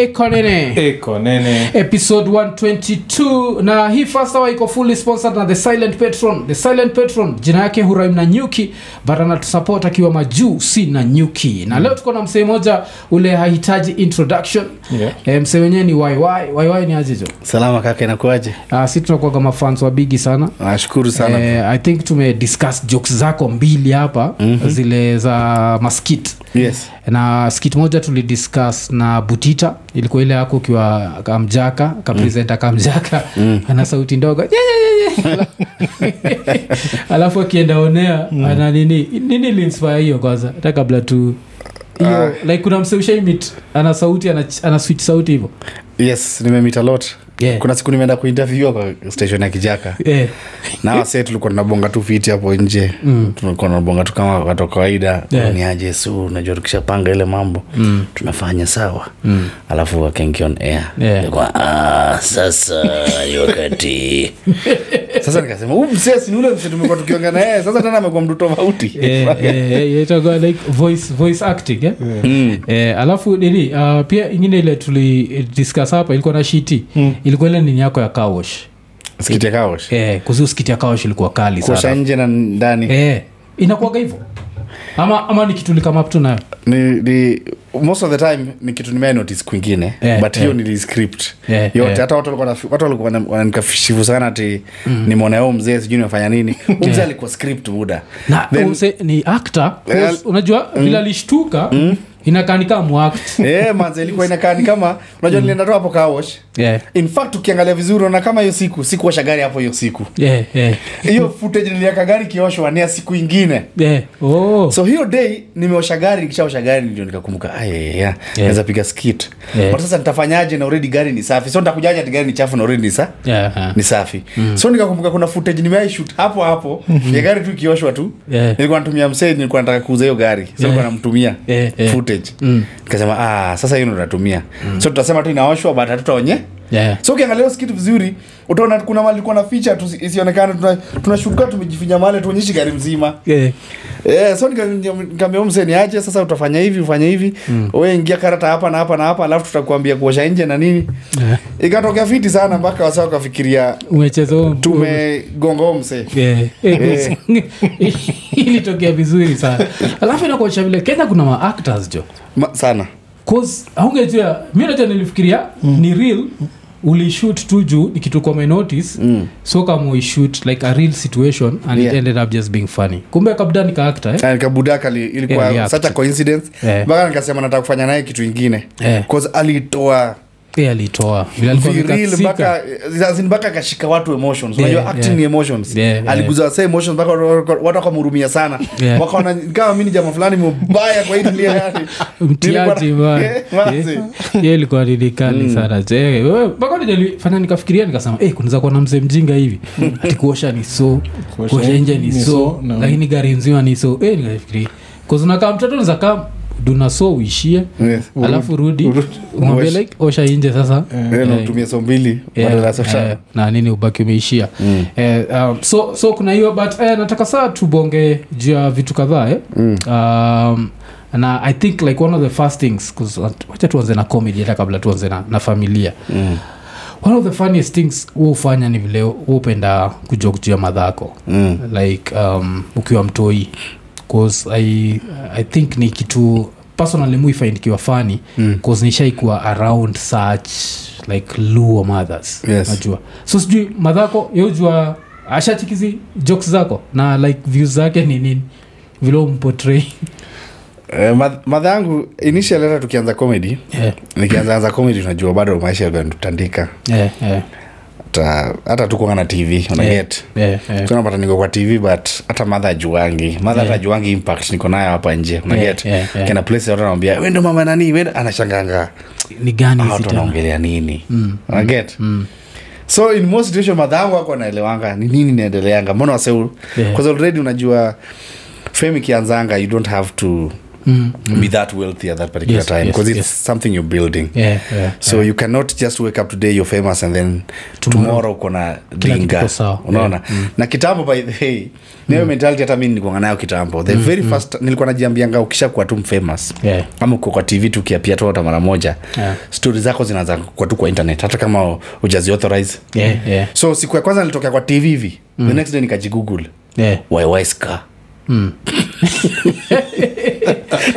Iko Nini episode 122 na hii first hour iko fully sponsored na the silent patron jina yake Huraim na Nyuki but anatusupport akiwa majuu si na Nyuki na leo tuko na msee mmoja ule hahitaji introduction msee wenyewe ni YY ni ajizo salama kaka inakuaje sisi tunakuwa kama fans wa bigi sana nashukuru sana I think tume discuss jokes zako mbili hapa zile za maskit yes na skit moja tulidiscuss na Butita ilikuwa ile yako ukiwa kamjaka presenter kamjaka ana sauti ndogo alafu akienda onea ana nini linspire hiyo kwanza hata kabla tu hiyo like kuna msewsha meet ana sauti ana switch sauti hivyo yes nimemeet a lot kuna siku nimeenda kuinterview kwa station ya Kijaka na wase tulikuwa tunabonga tu fiti hapo nje tulikuwa tunabonga tu kama watu kawaida ni aje su unajua tukishapanga ile mambo tunafanya sawa alafu akaingia on air kwa sasa ni wakati sasa nikasema msesi ni ule msesi tumekuwa tukiongea na yeye sasa tena amekuwa mtu tofauti itakuwa like voice acting alafu nini pia ingine ile tuli discuss hapa ilikuwa na shiti ilikuwa ile nini yako ya car wash skiti ya car wash kuhusu skiti ya car wash ilikuwa kali sana kwa nje na ndani inakuwa hivyo ama ni kitu kama tu nayo ni most of the time ni kitu nime notice kwingine but hiyo ni script yote hata watu walikuwa wananikafishivu sana ati nimeona yao mzee sijui nimefanya nini mzee alikuwa script muda na mzee ni actor unajua bila lishtuka inakaa ni kama muact manze ilikuwa inakaa ni kama unajua nilienda tu hapo car wash in fact ukiangalia vizuri unaona kama hiyo siku sikuosha gari hapo hiyo siku hiyo footage niliweka gari kioshwa ni siku nyingine so hiyo day nimeosha gari nikishaosha gari ndio nikakumbuka naweza piga skit but sasa nitafanyaje na already gari ni safi so nitakujaje ati gari ni chafu na already ni safi so nikakumbuka kuna footage nimeshoot hapo ya gari tu kioshwa tu nilikuwa natumia msee nilikuwa nataka kuuza hiyo gari so nilikuwa namtumia footage nikasema sasa hiyo ndo natumia so tutasema tu inaoshwa but hatutaonye so ukiangalia skit vizuri utaona kuna mali kuna feature tu isionekane tunashuka tumejifinya mali tuonyeshe gari mzima so nikamwambia mzee niache sasa utafanya hivi ufanye hivi wewe ingia karata hapa na hapa na hapa alafu tutakwambia kuosha nje na nini ikatokea fiti sana mpaka wasao kafikiria umechezo tumegonga mzee ilitokea vizuri sana alafu inakuacha vile Kenya kuna ma actors jo sana cause haungejua mimi nacho nilifikiria ni real uli shoot tu juu nikituko my notice so kama we shoot like a real situation and it ended up just being funny kumbe kabda nika actor nikabudaka ilikuwa such a coincidence mpaka nikasema nataka kufanya naye kitu kingine cause alitoa vile alikuwa mpaka kashika watu emotions unajua acting ni emotions aliguza say emotions mpaka watu wakamhurumia sana wakaona kama mimi ni jamaa fulani mbaya kwa hii dunia yani mtiaji yeye alikuwa ridikali sana wewe mpaka nilifanya nikafikiria nikasema kunaweza kuwa na mzee mjinga hivi atikuosha ni so kuosha nje ni so lakini gari nzima ni so nikafikiria cause unakaa mtoto unaweza kama duna so uishie alafu rudi umwambie like osha nje sasa unatumia so mbili badala sasa na nini ubaki umeishia so kuna hiyo but nataka saa tubonge juu ya vitu kadhaa na I think like one of the first things cause wacha tuanze na comedy hata kabla tuanze na familia one of the funniest things ufanya ni vile upenda kujoke juu ya madhako like ukiwa mtoi cause I think ni kitu personally we find kiwa funny cause nishaikuwa around such like Luo mothers najua so sijui madhako yojua ashachikizi jokes zako na like views zake ni nini vile umportray madha yangu initially hata tukianza comedy nikianza comedy unajua bado maisha yanatutandika hata tuko na TV una get tunapata niko kwa TV but hata madha ajuangi impact niko nayo hapa nje una get kana place watu wanaambia wewe ndo mama nani wewe anashanganga ni gani hizi tunaongelea nini una get so in most situation madha yangu wako naelewanga ni nini inaendeleanga mbona waseu because already unajua fame kianzanga you don't have to be that wealthy at that particular time because it's something you're building. So you cannot just wake up today you're famous and then tomorrow uko na dinga. Unaona? Na kitambo by the way, niyo mentality hata mimi nilikuwa nayo kitambo. The very first nilikuwa najiambianga ukishakuwa tu famous. Ama uko kwa TV tu kiapia tu hata mara moja. Stories zako zinaanza kwa tu kwa internet hata kama hujazi authorize. So siku ya kwanza nilitokea kwa TV hivi. The next day nikajigoogle. Why ska?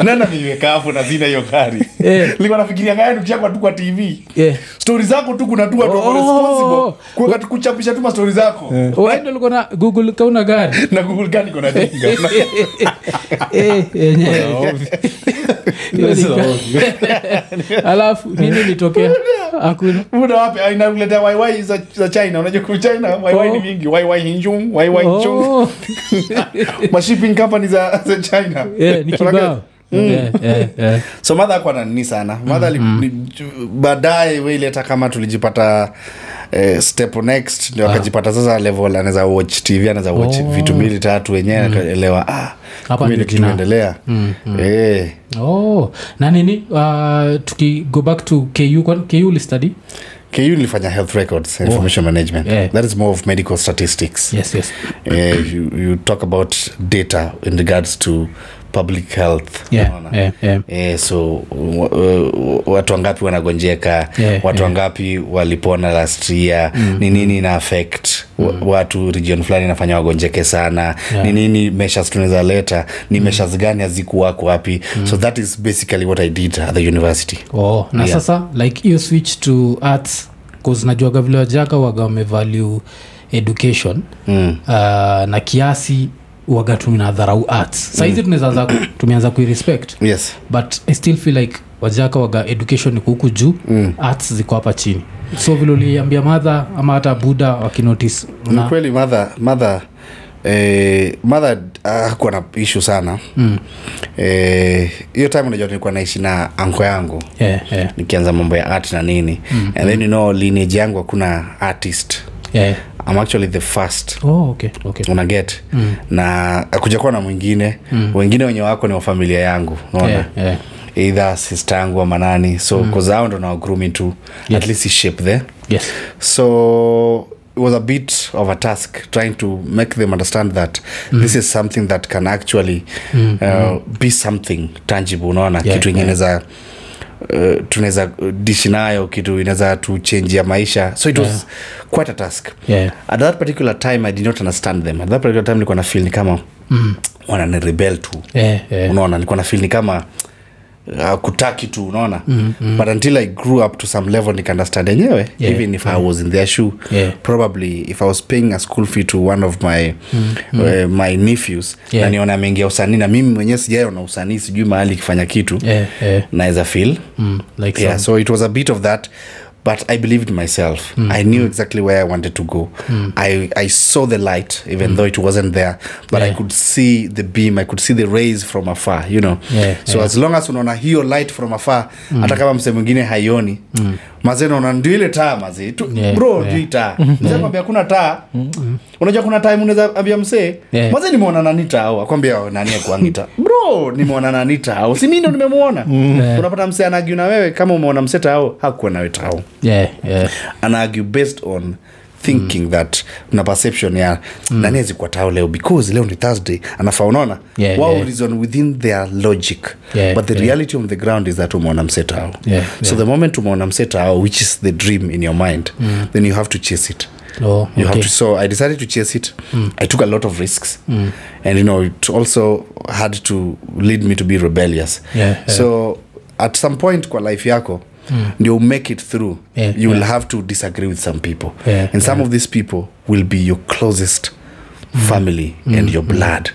Nana niweka hapo na zina hiyo gari. Nilikuwa nafikiria gani ukishakuwa tu kwa TV. Stories zako tu kuna tu watu responsible kwa kuchapisha tu stories zako. Wewe ndio ulikuwa na Google kauna gari. Na Google gani kuna dinga. Alafu nini litokea? Hakuna. Muda wapi inakuleta YY za China. Unajua kwa China YY ni mingi. YY Hinjung, YY Chung. Shipping company za China. Ni kibao. So mother kwa nani sana. Mother baadaye wewe ileta kama tulijipata step next ndio akajipata sasa level anaweza watch TV anaweza watch vitu mbili tatu wenyewe akaelewa hapa ndio kinaendelea. Na nini tuki go back to KU KU study KU nilifanya health records information management. That is more of medical statistics. Yes. You talk about data in regards to public health. So watu wangapi wanagonjeka, watu wangapi walipona last year, ni nini ina affect watu region fulani inafanya wagonjeke sana, ni nini measures tunaweza leta, ni measures gani hazikuwa wapi. So that is basically what I did at the university. Na sasa like you switch to arts cause najua vile wajaka wamevalue education na kiasi wagatumina dharau arts. Saizi tumeanza kuirespect. Yes. But I still feel like wajaka waga education ni huku juu, arts ziko hapa chini. So vile uliambia mother ama hata Buddha wakinotice. Ni kweli mother hakuwa na issue sana. Hiyo time unajua nilikuwa naishi na uncle yangu. Nikianza mambo ya art na nini. And then lineage yangu hakuna artist. I'm actually the first. Okay. Una get. Na akuja kuwa na mwingine. Wengine wenye wako ni wa familia yangu. Unaona? Either sister yangu ama nani. So cause hao ndo na groom into at least shape there. So it was a bit of a task trying to make them understand that this is something that can actually be something tangible. Unaona? Kitu inaweza tunaweza dishi nayo, kitu inaweza tu change ya maisha. So it was quite a task. At that particular time I did not understand them. At that particular time nilikuwa na feel ni kama wana rebel tu. Unaona, nilikuwa na feel ni kama kutaki tu, unaona. But until I grew up to some level nika understand yenyewe, even if I was in their shoe, probably if I was paying a school fee to one of my my nephews, na niona ameingia usanii na mimi mwenyewe sijaona usanii, sijui mahali kifanya kitu, naweza feel like so it was a bit of that. But I believed in myself. I knew exactly where I wanted to go. I saw the light, even though it wasn't there. But I could see the beam. I could see the rays from afar, you know. So as long as unaona hiyo light from afar, hata kama mse mwingine haioni, mazee naona ndio ile taa mazee. Bro, ndio taa. Mzee kwambia kuna taa. Unajua kuna time unaweza ambia mse, mazee nimeona nani taa au akwambia nani akuangita. Bro, nimeona nani taa au si mimi ndo nimemuona. Unapata mse anagiu na wewe kama umeona mse taa au hakuwa nawe taa. And argue based on thinking that na perception ya nani kwa tao leo because leo ni Thursday anafaa unaona wow reason within their logic but the reality on the ground is that umeona msetao so the moment umeona msetao which is the dream in your mind then you have to chase it. You have to. So I decided to chase it. I took a lot of risks and you know it also had to lead me to be rebellious. So at some point kwa life yako you make it through, you will have to disagree with some people, and some of these people will be your closest family and your blood.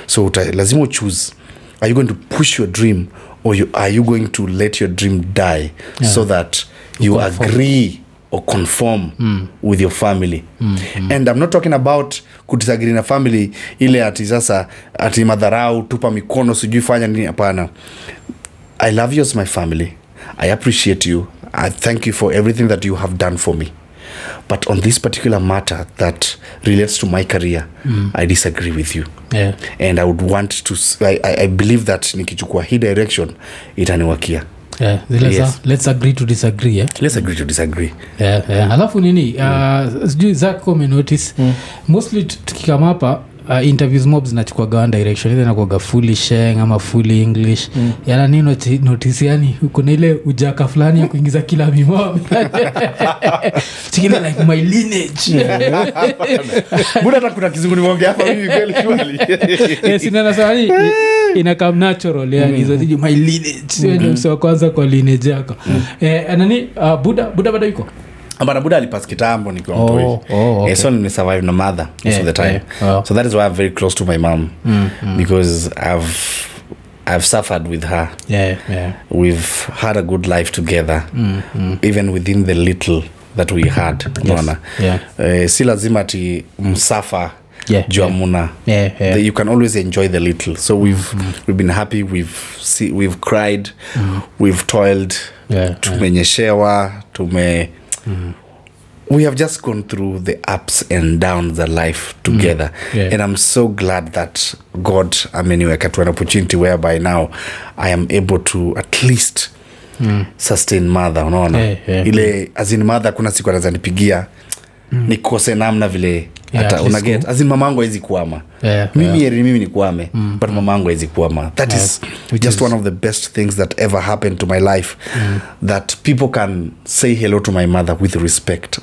So lazima choose, are you going to push your dream or are you going to let your dream die so that you agree or conform with your family. And I'm not talking about kudisagree na family ile ati sasa ati madharau tupa mikono sijui fanya nini, hapana. I love you as my family. I appreciate you. I thank you for everything that you have done for me. but on this particular matter that relates to my career, I disagree with you. And I would want to I believe that nikichukua hii direction itaniwakia. Let's agree to disagree. Let's agree to disagree. Alafu nini sijui zako notice mostly tukikama hapa interviews mobs zinachukua one direction, ile inakuwa fully sheng ama fully English. Yana nini notice, yani kuna ile ujaka fulani ya kuingiza kila mimo tikile like my lineage. Mbona hata kizungu niongea hapa mimi kweli. Yes, inana sani ina come natural, yani hizo ziji my lineage ndio msao kwanza kwa lineage yako. Nani Buddha bado yuko? But Buddha alipass kitambo nikiwa mtoi. Okay. So ni survive na mother most of the time. So that is why I'm very close to my mom, because I've suffered with her. We've had a good life together, even within the little that we had. Si lazima ati msafa Juamuna. You can always enjoy the little. So we've been happy, we've cried, we've toiled, tumenyeshewa, we have just gone through the ups and downs of life together. And I'm so glad that God ameniweka to an opportunity whereby now I am able to at least sustain mother, unaona. Ile as in mother kuna siku anazanipigia nikose namna vile hata unaget as in mamangu haizi kuama. Mimi ni kuame, but mamangu haizi kuama. That is just one of the best things that ever happened to my life, that people can say hello to my mother with respect.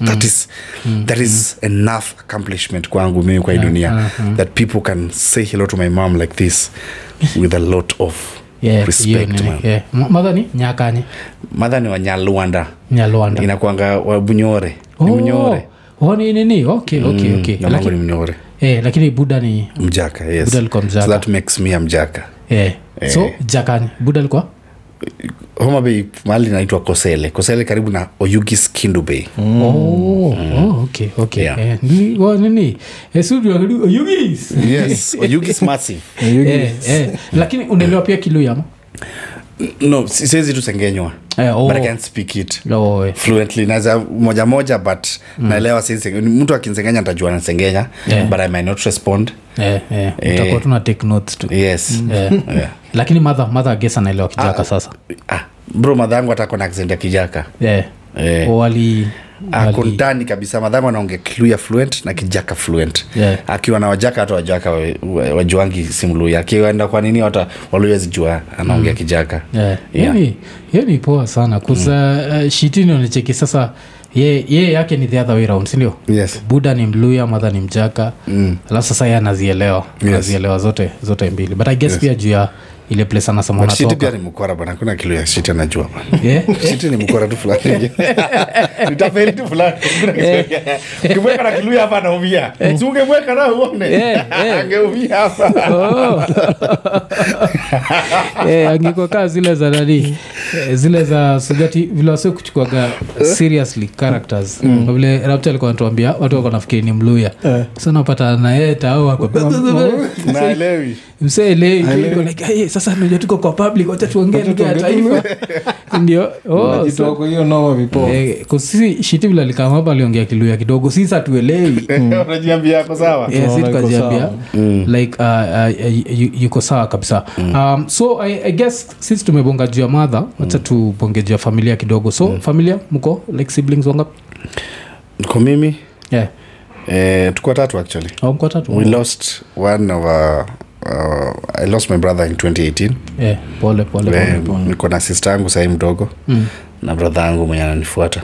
That is enough accomplishment kwangu mimi kwa dunia, that people can say hello to my mom like this with a lot of respect. Mother ni nyakanye? Mother ni wa Nyaluanda. Inakuanga wa Bunyore. Bunyore. Nini? Okay. Lakini Mnyore. Lakini Buddha ni Mjaka, yes. Buddha alikuwa Mjaka. So that makes me a Mjaka. So Jakani, Buddha alikuwa? Homa Bay mahali inaitwa Kosele karibu na Oyugis Kindu Bay. Okay. Nini? Oyugis. Yes, Oyugis massive. Lakini unaelewa pia Kiluya ama? No, siwezi tu sengenywa. But I can't speak it fluently. Naza moja but naelewa sisi mtu akinsengenya nitajua nasengenya, but I might not respond. Utakuwa tuna take notes tu. Yes. Lakini mother guess anaelewa Kijaka sasa. Bro, mother yangu atakuwa na accent ya Kijaka. Wali kontani kabisa. Madhangu anaongea Kiluya fluent na Kijaka fluent. Akiwa na Wajaka hata Wajaka wajuangi Simluya. Akienda kwa nini hata Waluya jua anaongea Kijaka. Ni poa sana kusa shitini unacheki sasa ye yake ni the other way around, si ndio? Yes. Buddha ni Mluya, mother ni Mjaka. Alafu sasa yeye anazielewa zote mbili. But I guess pia juu ya ile place anasema unatoka. Shiti pia ni mkora bana, kuna Kiluya shiti anajua bana. Shiti ni mkora tu fulani. Nitafeli tu fulani. Kimweka na Kiluya hapa anaumia. Ungemweka na uone. Angeumia hapa. Angiko kazi zile za nani? Zile za sugati vile wasio kuchukuaga seriously characters. Kwa vile Raptor alikuwa anatuambia watu wako nafikiri ni Mluya. Sasa unapata na yeye tao hapo. Naelewi. Mselewi iko like sasa ndio tuko kwa public, wacha tuongee lugha ya taifa. Ndio najitoa kwa hiyo noma vipo. Kwa sisi shiti vile alikama hapa aliongea Kiluya kidogo, sisi hatuelewi. Unajiambia yako sawa? Sisi tukajiambia like yuko sawa kabisa. So I guess sisi tumebonga juu ya mother, wacha tubonge juu ya familia kidogo. So familia mko like siblings wangapi? Kwa mimi tuko tatu actually. Mko tatu? We lost one of I lost my brother in 2018. Pole. Niko na sister yangu sasa mdogo na brother yangu mwenye ananifuata.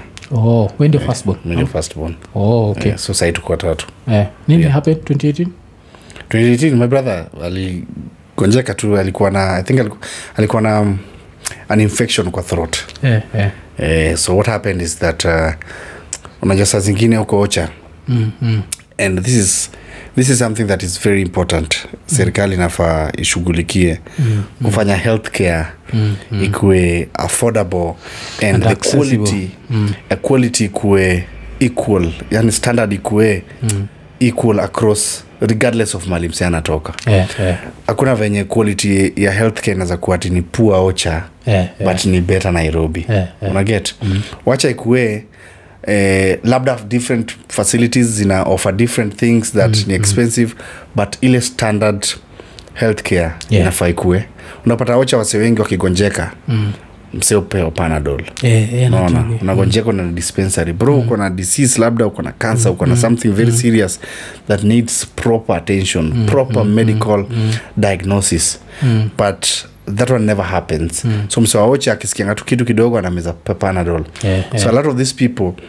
When the first born? Mimi first born. Okay. So sasa tuko tatu. Nini happened 2018? 2018 my brother aligonjeka tu, alikuwa na I think alikuwa na an infection kwa throat. So what happened is that unajua saa zingine huko Ocha. And this is something that is very important. Serikali inafaa ishughulikie kufanya healthcare ikuwe affordable and the quality ikuwe equal, yani standard ikuwe equal across regardless of mali msee anatoka. Hakuna venye quality ya healthcare inaweza kuwa ati ni poor Ocha but ni better Nairobi. Unaget? Wacha ikuwe labda different facilities zina offer different things that ni expensive, but ile standard healthcare inafai kuwe. Unapata Ocha wase wengi wakigonjeka mseo peo Panadol. Unaona, unagonjeka na dispensary bro, uko na disease, labda uko na cancer, uko na something very serious that needs proper attention, proper medical diagnosis, but that one never happens. So mseo Ocha akisikia tu kitu kidogo anameza Panadol. So a lot of these people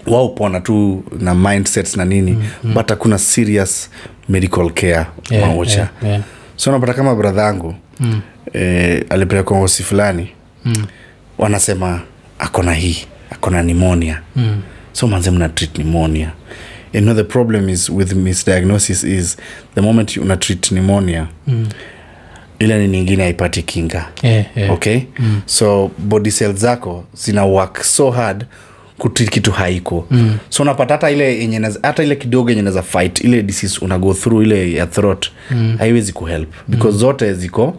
wao pona tu na mindsets na nini, but hakuna serious medical care Ocha. So unapata kama brother yangu alipelekwa hospitali fulani, wanasema akona pneumonia. So manze mna treat pneumonia. You know, the problem is with misdiagnosis is the moment you treat pneumonia, ile ni nyingine haipati kinga. Okay? So body cells zako zina work so hard kutreat kitu haiko. So unapata hata ile kidogo yenye inaweza fight ile disease una go through ile ya throat, haiwezi kuhelp because zote ziko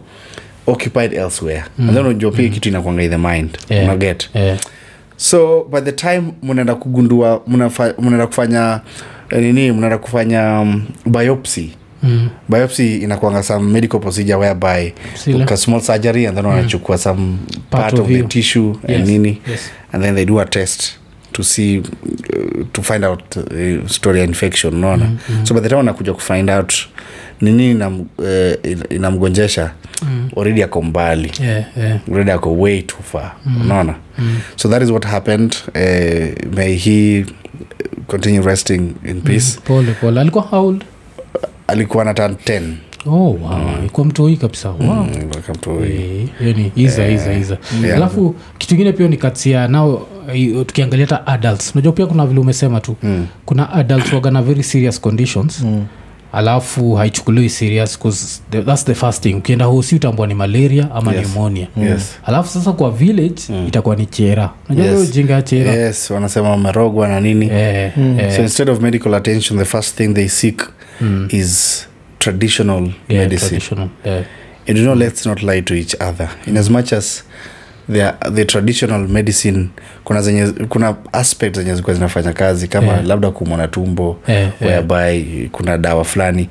occupied elsewhere. And then unajua pia kitu inakuanga in the mind. Una get. So by the time mnaenda kugundua mnaenda kufanya mnaenda kufanya biopsy. Biopsy inakuanga some medical procedure whereby a small surgery and then wanachukua some part of the tissue and nini, and then they do a test to see to find out story infection, unaona. So by the time wanakuja ku find out nini inamgonjesha, already ako mbali, already ako way too far, unaona. So that is what happened. May he continue resting in peace. Paul alikuwa how old? Alikuwa na 10. Oh wow, ilikuwa mtoi kabisa. Wow. Yani iza. Alafu kitu kingine pia ni katia nao tukiangalia hata adults. Unajua pia kuna vile umesema tu. Kuna adults who na very serious conditions. Alafu haichukuliwi serious because that's the first thing. Ukienda hosi utambua ni malaria ama pneumonia. Alafu sasa kwa village itakuwa ni chera. Unajua ujinga chera. Yes, wanasema wamerogwa na nini. So instead of medical attention, the first thing they seek is traditional medicine. And you know, let's not lie to each other. In as much as the traditional medicine, kuna aspects zenye zilikuwa zinafanya kazi kama labda kumona tumbo, whereby kuna dawa fulani.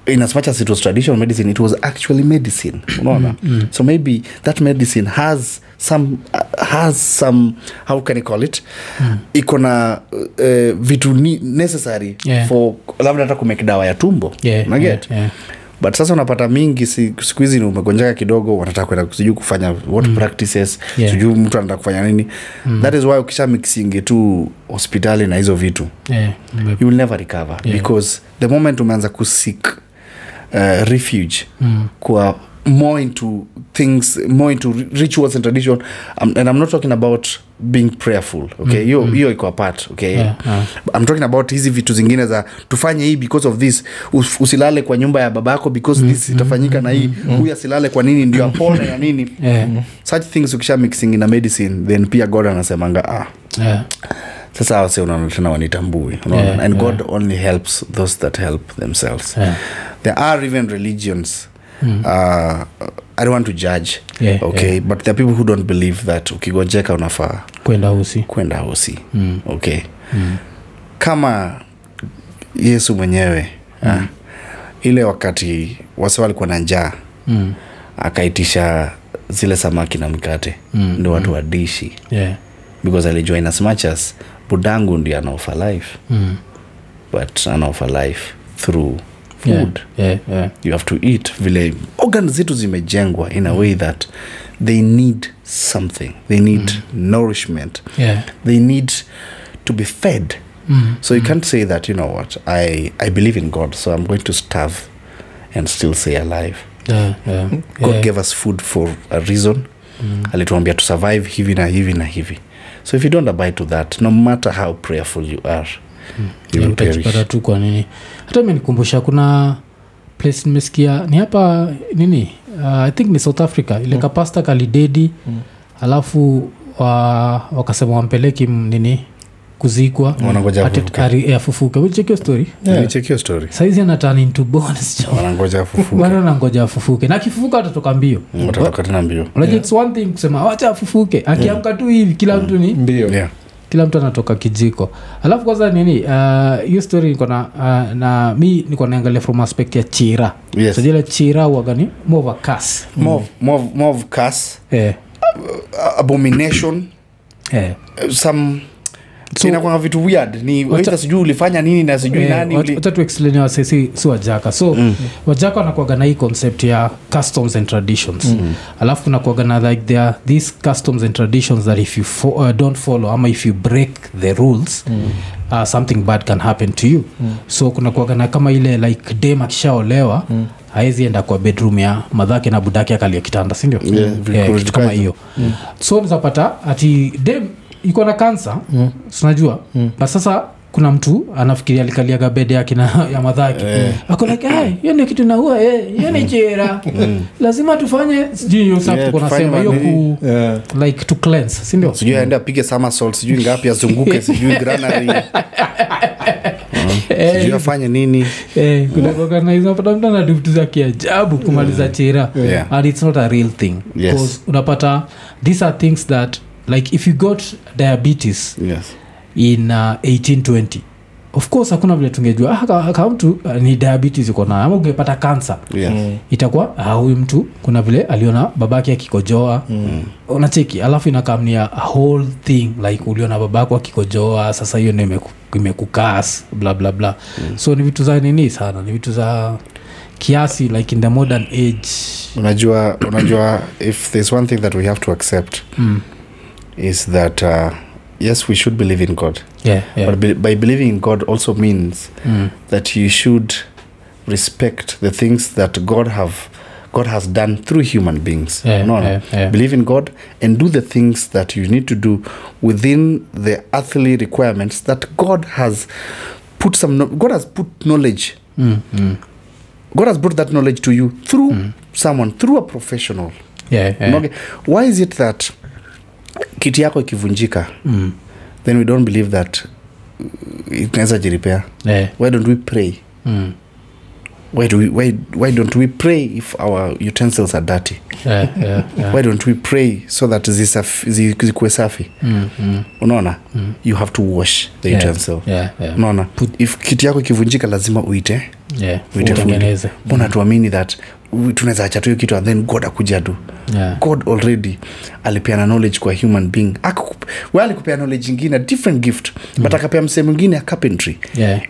In as much as it was traditional medicine, it was actually medicine, unaona. So maybe that medicine has some how can I call it, ikona vitu necessary for labda hata kumake dawa ya tumbo, but sasa unapata mingi siku hizi ni umegonjeka kidogo wanataka kwenda kusiju kufanya what practices, sijui mtu anataka kufanya nini. That is why ukisha mixing tu hospitali na hizo vitu, you will never recover, because the moment umeanza kuseek refuge kwa more into things, more into rituals and tradition, and I'm not talking about being prayerful, okay. Hiyo iko apart, okay. I'm talking about hizi vitu zingine za tufanye hii because of this, usilale kwa nyumba ya babako because this itafanyika na hii, huyu asilale kwa nini ndio apone ya nini. Such things ukisha mixing in a medicine, then pia God anasemanga sasa wase unaona tena wanitambui, unaona. And God only helps those that help themselves. There are even religions, I don't want to judge, okay, but there are people who don't believe that ukigonjeka unafaa kwenda hosi. Okay. Kama Yesu mwenyewe ile wakati wase walikuwa na njaa, akaitisha zile samaki na mkate ndio watu wadishi, because alijua in as much as budangu ndiye anaofa life, but anaofa life through food. You have to eat. Vile organs zetu zimejengwa in a way that they need something, they need nourishment, they need to be fed. So you can't say that, you know what, I believe in God, so I'm going to starve and still stay alive. God gave us food for a reason. Alituambia to survive hivi na hivi na hivi. So if you don't abide to that, no matter how prayerful you are, you will perish. Tu kwa nini hata imenikumbusha kuna place nimesikia ni hapa nini, I think ni South Africa, ile kapasta kalidedi, alafu wakasema wampeleki nini kuzikwa, wanangoja afufuke. We'll check your story. Check your story. Saizi ana turn into bonus. Wanangoja afufuke. Wanangoja afufuke. Na kifufuka atatoka mbio. Atatoka tena mbio. Unajua it's one thing kusema acha afufuke. Akiamka tu hivi kila mtu ni mbio. kila mtu anatoka kijiko. Alafu kwanza nini hiyo story niko na mi niko naangalia from aspect ya chira. Yes. So jela chira wagani more of a curse. More of curse. Abomination. Some so inakuwa vitu weird ni wewe sijui ulifanya nini na sijui nani wacha tu explain wa sisi si wajaka. So wajaka wanakuwa na hii concept ya customs and traditions. Alafu kuna kuwa na like there are these customs and traditions that if you don't follow ama if you break the rules something bad can happen to you. So kuna kuwa na kama ile like dem akishaolewa haezi enda kwa bedroom ya madhake na budake akalia kitanda, si ndio? Kitu kama hiyo. So unapata ati dem iko na cancer, unajua. But sasa kuna mtu anafikiria alikaliaga bed yake na ya madhaki. Ako like, hiyo ni kitu na huwa hiyo ni jera. Lazima tufanye sijui hiyo sababu kuna sema hiyo ku like to cleanse, si ndio? Sijui aenda apige somersault, sijui ngapi azunguke, sijui granary. Sijui afanye nini. Kuna kana hizo pata mtu na vitu za kiajabu kumaliza jera. And it's not a real thing. Because unapata these are things that like if you got diabetes in 1820, of course hakuna vile tungejua kama mtu ni diabetes uko na ama ungepata cancer. Itakuwa huyu mtu kuna vile aliona babake akikojoa. Unacheki alafu inakamnia a whole thing like uliona babako akikojoa, sasa hiyo ndio imekukas bla bla bla. So ni vitu za nini sana, ni vitu za kiasi like in the modern age. Unajua if there's one thing that we have to accept is that yes, we should believe in God. But by believing in God also means that you should respect the things that God has done through human beings. Believe in God and do the things that you need to do within the earthly requirements that God has put knowledge. God has brought that knowledge to you through someone, through a professional. Okay. Why is it that kiti yako ikivunjika then we don't believe that inaweza jiripea? Why don't we pray? Why don't we pray if our utensils are dirty? Why don't we pray so that zikuwe safi? Unaona? You have to wash the utensil. Unaona? If kiti yako ikivunjika lazima uite utengeneze. Mbona tuamini that tunaweza acha tu kitu and then God akuja tu? God already alipeana knowledge kwa human being. Alikupea knowledge nyingine, different gift, but akapea msee mwingine a carpentry.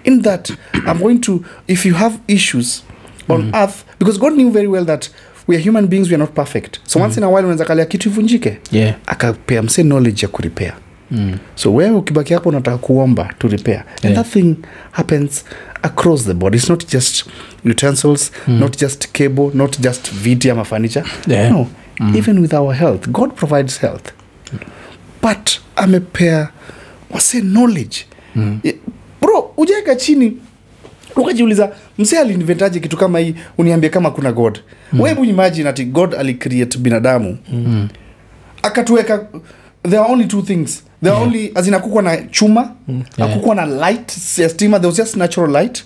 In that I'm going to, if you have issues on earth, because God knew very well that we are human beings, we are not perfect. So once in a while unaweza kalia kitu ivunjike. Akapea msee knowledge ya kurepair. So wewe ukibaki hapo unataka kuomba to repair. And that thing happens across the board. It's not just utensils, not just cable, not just viti ama furniture. No, even with our health, God provides health. But amepea wase knowledge. Bro, ujeka chini ukajiuliza msee aliinventaje kitu kama hii, uniambie kama kuna God. Wewe imagine ati God alicreate binadamu. Akatuweka, there are only two things. There are only azinakuwa na chuma, akukuwa na light, stima, there was just natural light.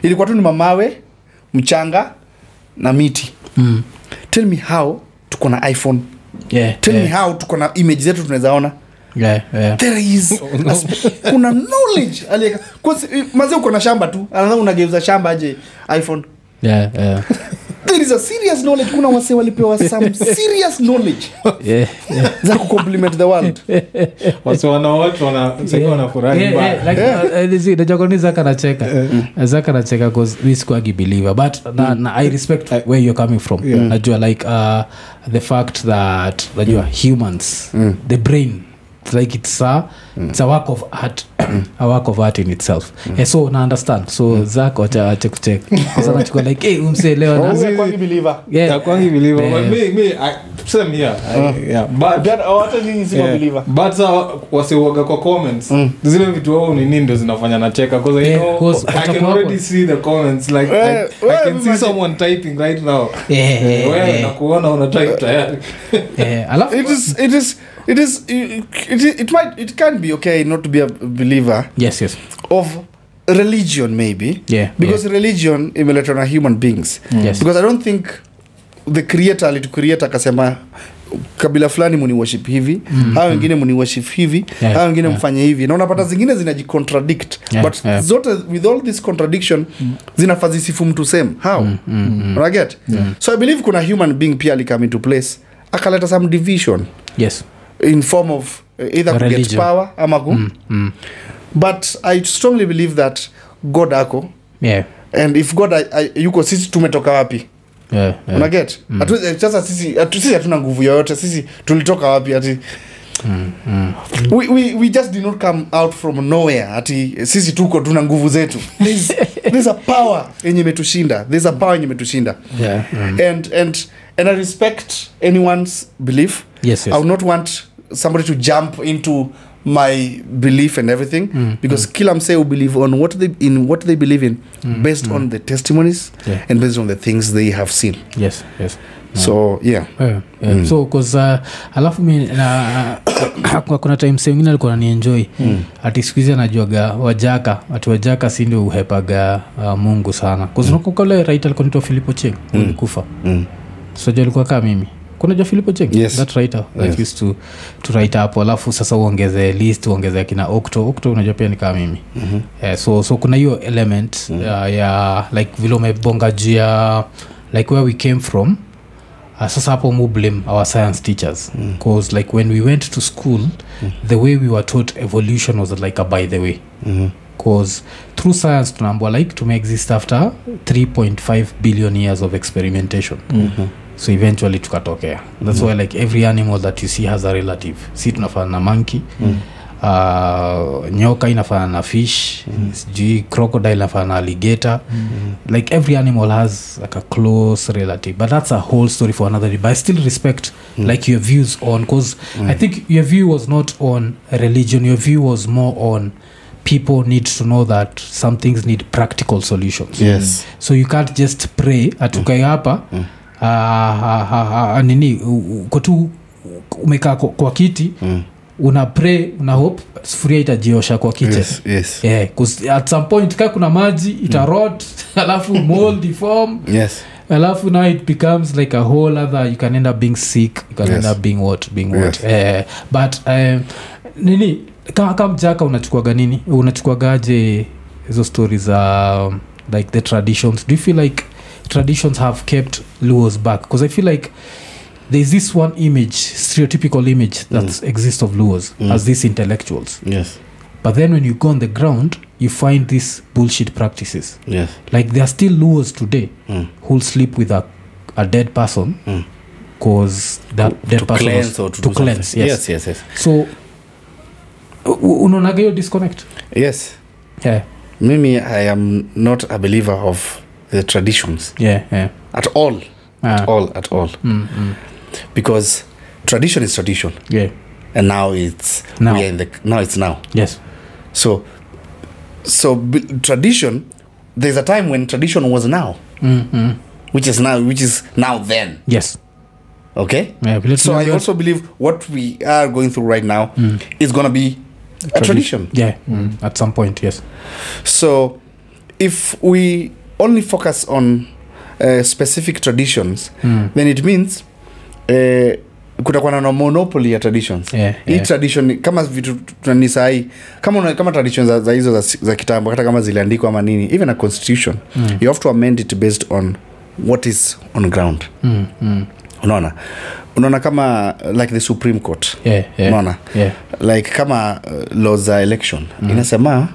Ilikuwa tu ni mamawe, mchanga na miti. Tell me how tuko na iPhone. Tell me how tuko na image zetu tunawezaona. There is kuna knowledge aliyeka. Mazee uko na shamba tu, anadhani unageuza shamba aje iPhone. There is a serious knowledge. Kuna wase walipewa some serious knowledge za kucomplement the world. Wase watu wanafurahi like the Zaka nacheka because this kwagi believer, but I respect where you're coming from. Najua like the fact that najua humans, the brain, like it's a work of art. A work of art in itself. So na understand. So Zach acha check sasa nachukua like umselewa na kwangi believer. Kwangi believer. Me I same here. But that hata nyinyi si believer. But wasiwaga kwa comments. Zile vitu wao ni nini ndo zinafanya nacheka because you know I can already see the comments like I can see someone typing right now. Wewe nakuona una type tayari. It can be okay not to be a believer. Yes. Of religion maybe. Because religion imeletwa na human beings. Because I don't think the creator akasema kabila fulani muni worship hivi, hao wengine muni worship hivi, hao wengine mfanye hivi, na unapata zingine zinajicontradict, but zote with all this contradiction zinafazisifu mtu same. How? Right? So I believe kuna human being pia come into place akaleta some division, yes, in form of either to get power ama but I strongly believe that God ako, and if God yuko, sisi tumetoka wapi? Unaget? Sasa sisi hatuna nguvu yoyote, sisi tulitoka wapi? Ati we just did not come out from nowhere. Ati sisi tuko tuna nguvu zetu. There's a power yenye imetushinda. And I respect anyone's belief. Yes. I would not want somebody to jump into my belief and everything, because kila mse who believe on what they believe in, based on the testimonies and based on the things they have seen. Yes. So so cause alafu mimi kuna time sengine alikuwa ananienjoy ati sikuizi anajuaga wajaka si ndio uhepaga Mungu sana, cause unakumbuka ile writer alikuwa anaitwa Philip Cheng alikufa. So je alikuwa kama mimi, kuna jo Philip Cheng, that writer that used to write hapo, alafu sasa uongeze list, uongeze kina Octo unajua pia ni kama mimi. So kuna hiyo element ya like vile umebonga jia like where we came from. Sasa hapo mu blame our science teachers, because like when we went to school, the way we were taught evolution was like a by the way, because through science tunaambwa like to exist after 3.5 billion years of experimentation. So eventually tukatokea. That's why like every animal that you see has a relative. Si tunafana na monkey, nyoka inafana na fish, crocodile inafana na alligator. Like every animal has like a close relative, but that's a whole story for another day. But I still respect like your views on, because I think your view was not on religion, your view was more on people need to know that some things need practical solutions. Yes. So you can't just pray atukai hapa nini uko tu umekaa kwa kiti, una pray, una hope sufuria itajiosha kwa kitchen. Yes. Because at some point kuna maji ita rot, alafu mold form. Alafu now it becomes like a whole other, you can end up being sick, you can end up being what. But nini kama mjaka unachukuaga nini, unachukuagaje hizo stories like the traditions? Do you feel like traditions have kept Luos back? Because I feel like there's this one image, stereotypical image that exists of Luos as these intellectuals. But then when you go on the ground, you find these bullshit practices. Like there are still Luos today who'll sleep with a dead person because that dead person cleanse was to cleanse. Yes. So unaonaga hiyo disconnect? Mimi I am not a believer of the traditions at all. Because tradition is tradition, and now it's now. So tradition, there's a time when tradition was now, which is now then. Okay. So I also believe what we are going through right now is going to be a tradition. At some point. So if we only focus on specific traditions, then it means kutakuwa na monopoly ya traditions. Hii tradition kama vitu tunanisai kama traditions za hizo za kitambo, hata kama ziliandikwa ama nini, even a constitution, you have to amend it based on what is on ground. Unaona kama like the Supreme Court. Unaona like kama laws za election inasema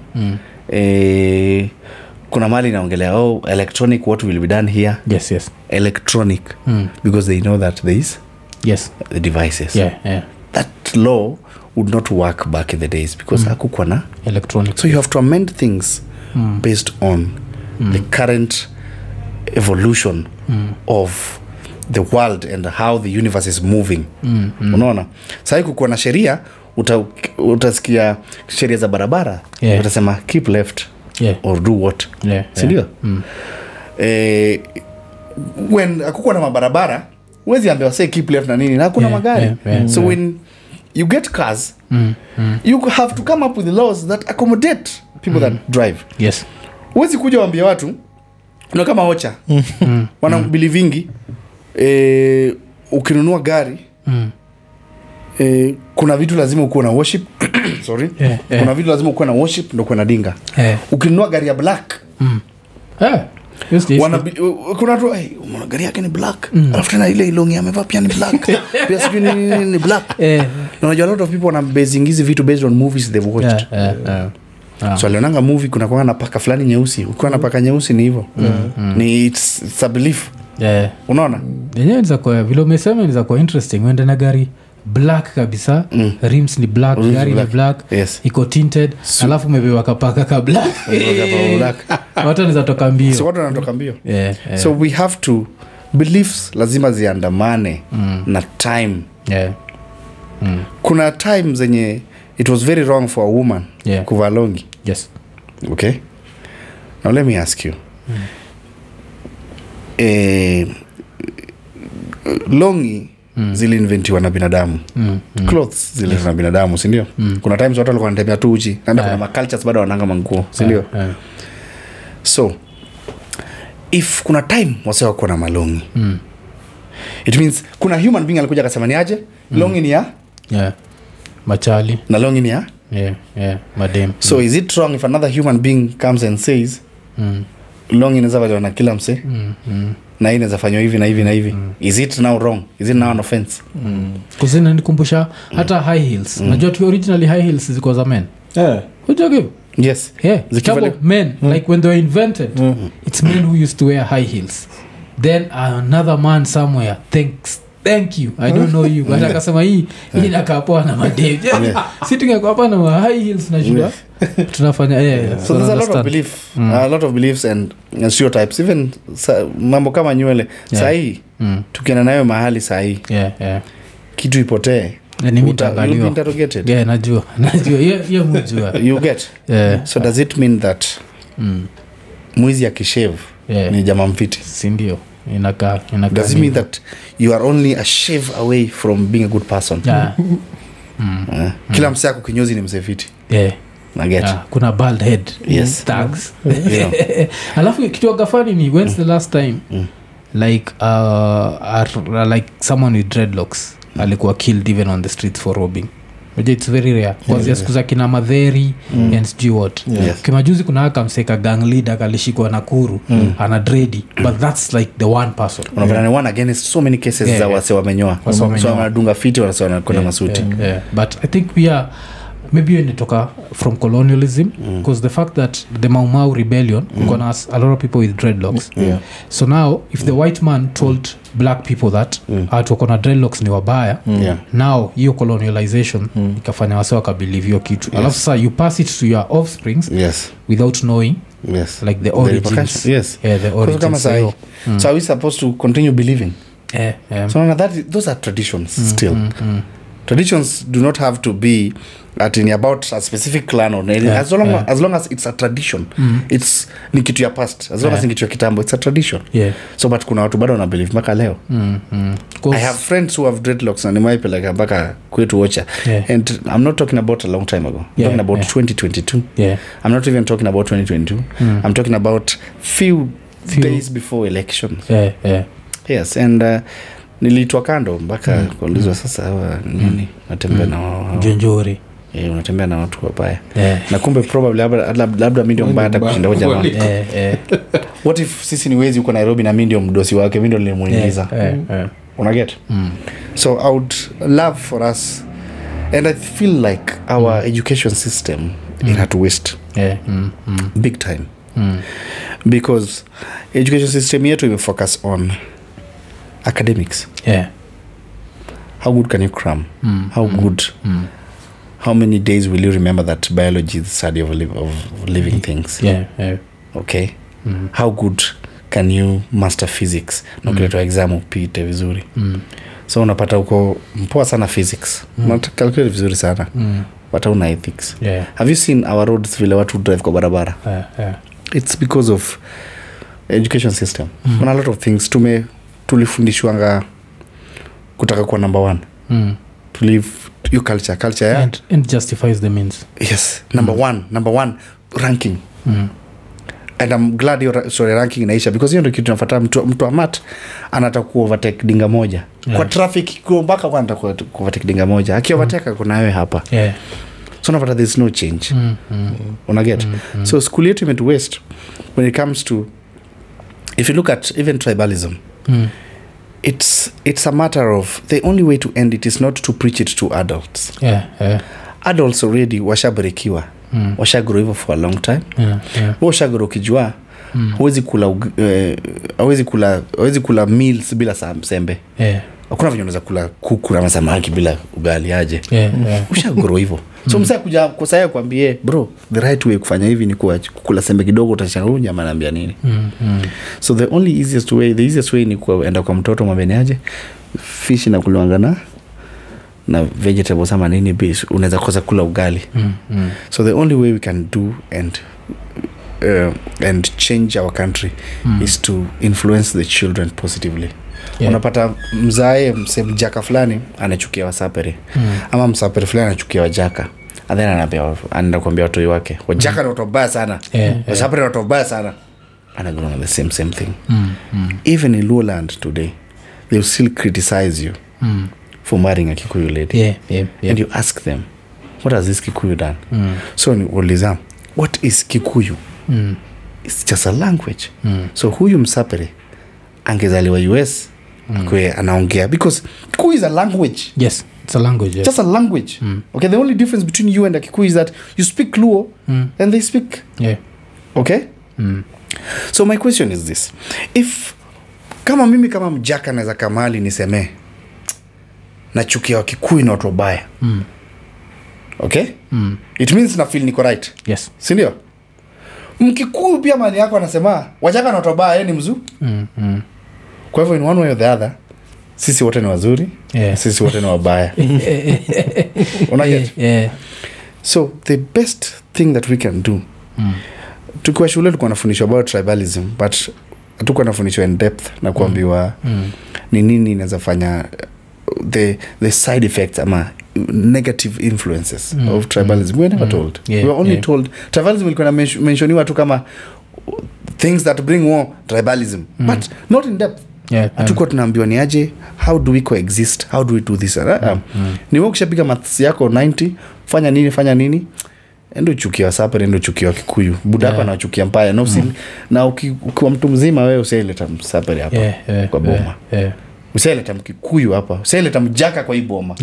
kuna mali naongelea electronic, what will be done here. Electronic, because they know that there is the devices. That law would not work back in the days because hakukuwa na electronic. So you have to amend things based on the current evolution of the world and how the universe is moving. Unaona sasa kukuwa na sheria, utasikia sheria za barabara utasema keep left or do what. Sindio? When hakukuwa na mabarabara huwezi ambiwa say keep left na nini na hakuna magari. So when you get cars, you have to come up with the laws that accommodate people that drive. Huwezi kuja waambia watu na kama Ocha wana believe vingi ukinunua gari kuna vitu lazima ukuwe na worship sorry kuna vitu lazima ukuwe na worship ndio kuwe na dinga ukinunua gari ya black kuna tu umeona gari yake ni black alafu tena ile ilongi amevaa pia ni black pia sijui ni black na unajua a lot of people wana basing hizi vitu based on movies they've watched so alionanga movie kuna kwa na paka fulani nyeusi ukiwa na paka nyeusi ni hivyo ni it's a belief unaona yenyewe za kwa vile umesema ni za kwa interesting wende na gari black kabisa rims ni black gari ni black iko tinted alafu umebewa kapaka ka black watu wanaweza toka mbio so watu wanatoka mbio so we have to beliefs lazima ziandamane na time kuna time zenye it was very wrong for a woman kuvaa longi okay now let me ask you longi ziliinventiwa na binadamu clothes zililetwa na binadamu si ndio kuna times watu walikuwa wanatembea tu uchi na kuna macultures bado wananga manguo si ndio so if kuna time wasio wako na malongi it means kuna human being alikuja akasema ni aje longi ni ya machali na longi ni ya madem so is it wrong if another human being comes and says longi inaweza valiwa na kila mse na inaweza fanywa hivi na hivi na hivi is it now wrong is it now an offense kuzina nikumbusha hata high heels najua tu originally high heels ziko za men unajua yes zikivale men like when they were invented it's men who used to wear high heels then another man somewhere thank you I don't know you but akasema hii nakapoa na madem sitting hapa na high heels na jua tunafanya so there's a lot of beliefs and stereotypes even mambo kama nywele sahi tukienda nayo mahali sahi kitu ipotee ni mitangaliwa najua hiyo mjua you get so does it mean that mwizi akishave ni jamaa mfiti si ndio inakaa does it mean that you are only a shave away from being a good person kila msako kinyozi ni msefiti kuna bald head tags alafu kitu gafani ni when's the last time like like someone with dreadlocks alikuwa killed even on the streets for robbing it's very rare kwanzia siku za kina Madheri and sijui what kimajuzi kuna haka mseka gang leader kalishikwa Nakuru ana dready but that's like the one person unapata ni one against so many cases za wase wamenyoa so wanadunga fiti wanasema kuna masuti but I think we are maybe when toka from colonialism because the fact that the Mau Mau rebellion gonna a lot of people with dreadlocks so now if the white man told black people that tukona dreadlocks ni wabaya now hiyo colonialization ikafanya wase wakabelieve hiyo kitu alafu sasa you pass it to your offsprings without knowing like the origins the origins so are we supposed to continue believing so those are traditions still traditions do not have to be about a specific clan or as long as it's a tradition it's ni kitu ya past as long as ni kitu ya kitambo it's a tradition so but kuna watu bado wana believe mpaka leo I have friends who have dreadlocks na nimeipeleka mpaka kwetu Ocha and I'm not talking about a long time ago I'm talking about 2022 I'm not even talking about 2022 I'm talking about few days before elections yes and nilitwa kando mpaka kuulizwa sasa hawa nini natembea na jonjori unatembea na watu wabaya na kumbe probably labda mimi ndio mbaya hata kushinda hoja jamaa what if sisi ni wezi uko Nairobi na mimi ndio mdosi wake mimi ndio nilimuingiza una get so I would love for us and I feel like our education system it had to waste big time because education system yetu ime focus on academics how good can you cram how good how many days will you remember that biology is the study of living things okay how good can you master physics na ukileta exam upite vizuri so unapata uko mpoa sana physics unacalculate vizuri sana but una ethics have you seen our roads vile watu drive kwa barabara it's because of education system a lot of things tulifundishwanga kutaka kuwa number one to live your culture and justifies the means yes number one ranking and I'm glad your story ranking inaisha because hiyo ndio kitu tunafuata. Mtu amat anataka ku overtake dinga moja kwa traffic kwa mpaka kwa anataka ku overtake dinga moja akiovertake kuna wewe hapa so unapata there's no change unaget so school yetu imetu waste when it comes to, if you look at even tribalism it's a matter of the only way to end it is not to preach it to adults. Adults already washabarikiwa washagro hivyo for a long time washagro kijua hawezi kula meals bila sembe hakuna vile unaweza kula kuku na samaki bila ugali aje ushagro hivyo so msaya kuja kusaya kwambie bro the right way kufanya hivi ni kukula sembe kidogo utashanga huyu jamaa anambia nini so the easiest way ni kuenda kwa mtoto mwambie aje fish na kulangana na vegetables ama nini base unaweza kosa kula ugali so the only way we can do and change our country is to influence the children positively. Unapata mzae mjaka fulani anachukia wasapere ama msapere fulani anachukia wajaka and then anaenda kuambia watu wake wajaka ni watu wabaya sana wasapere ni watu wabaya sana anaona the same thing even in Lowland today they will still criticize you for marrying a Kikuyu lady and you ask them what has this Kikuyu done so uliza what is Kikuyu it's just a language so huyu msapere angezaliwa US kwe anaongea because Kikuyu is a language. Yes, it's a language. Just a language. Okay, the only difference between you and a Kikuyu is that you speak Luo and they speak. Okay? So my question is this. If kama mimi kama mjaka naweza kamali niseme nachukia wa Kikuyu na watu wabaya. Okay? It means na feel niko right. Yes. Si ndio? Mkikuyu pia mali yako anasema wajaka na watu wabaya yeye ni mzuri. Kwa hivyo in one way or the other sisi wote ni wazuri sisi wote ni wabaya unaget so the best thing that we can do tukiwa shule tulikuwa tunafundishwa about tribalism but hatukuwa tunafundishwa in depth na kuambiwa ni nini inaweza fanya the side effects ama negative influences of tribalism. We were never told. We were only told tribalism ilikuwa mentioniwa tu kama things that bring war, tribalism but not in depth. Hatukuwa tunaambiwa ni aje, how do we coexist, how do we do this ni wewe ukishapiga maths yako 90 fanya nini endo chukia Sapere endo chukia Kikuyu budapa na chukia Mpaya na ukiwa mtu mzima wewe usieleta Sapere hapa kwa boma usieleta Mkikuyu hapa usieleta mjaka kwa hii boma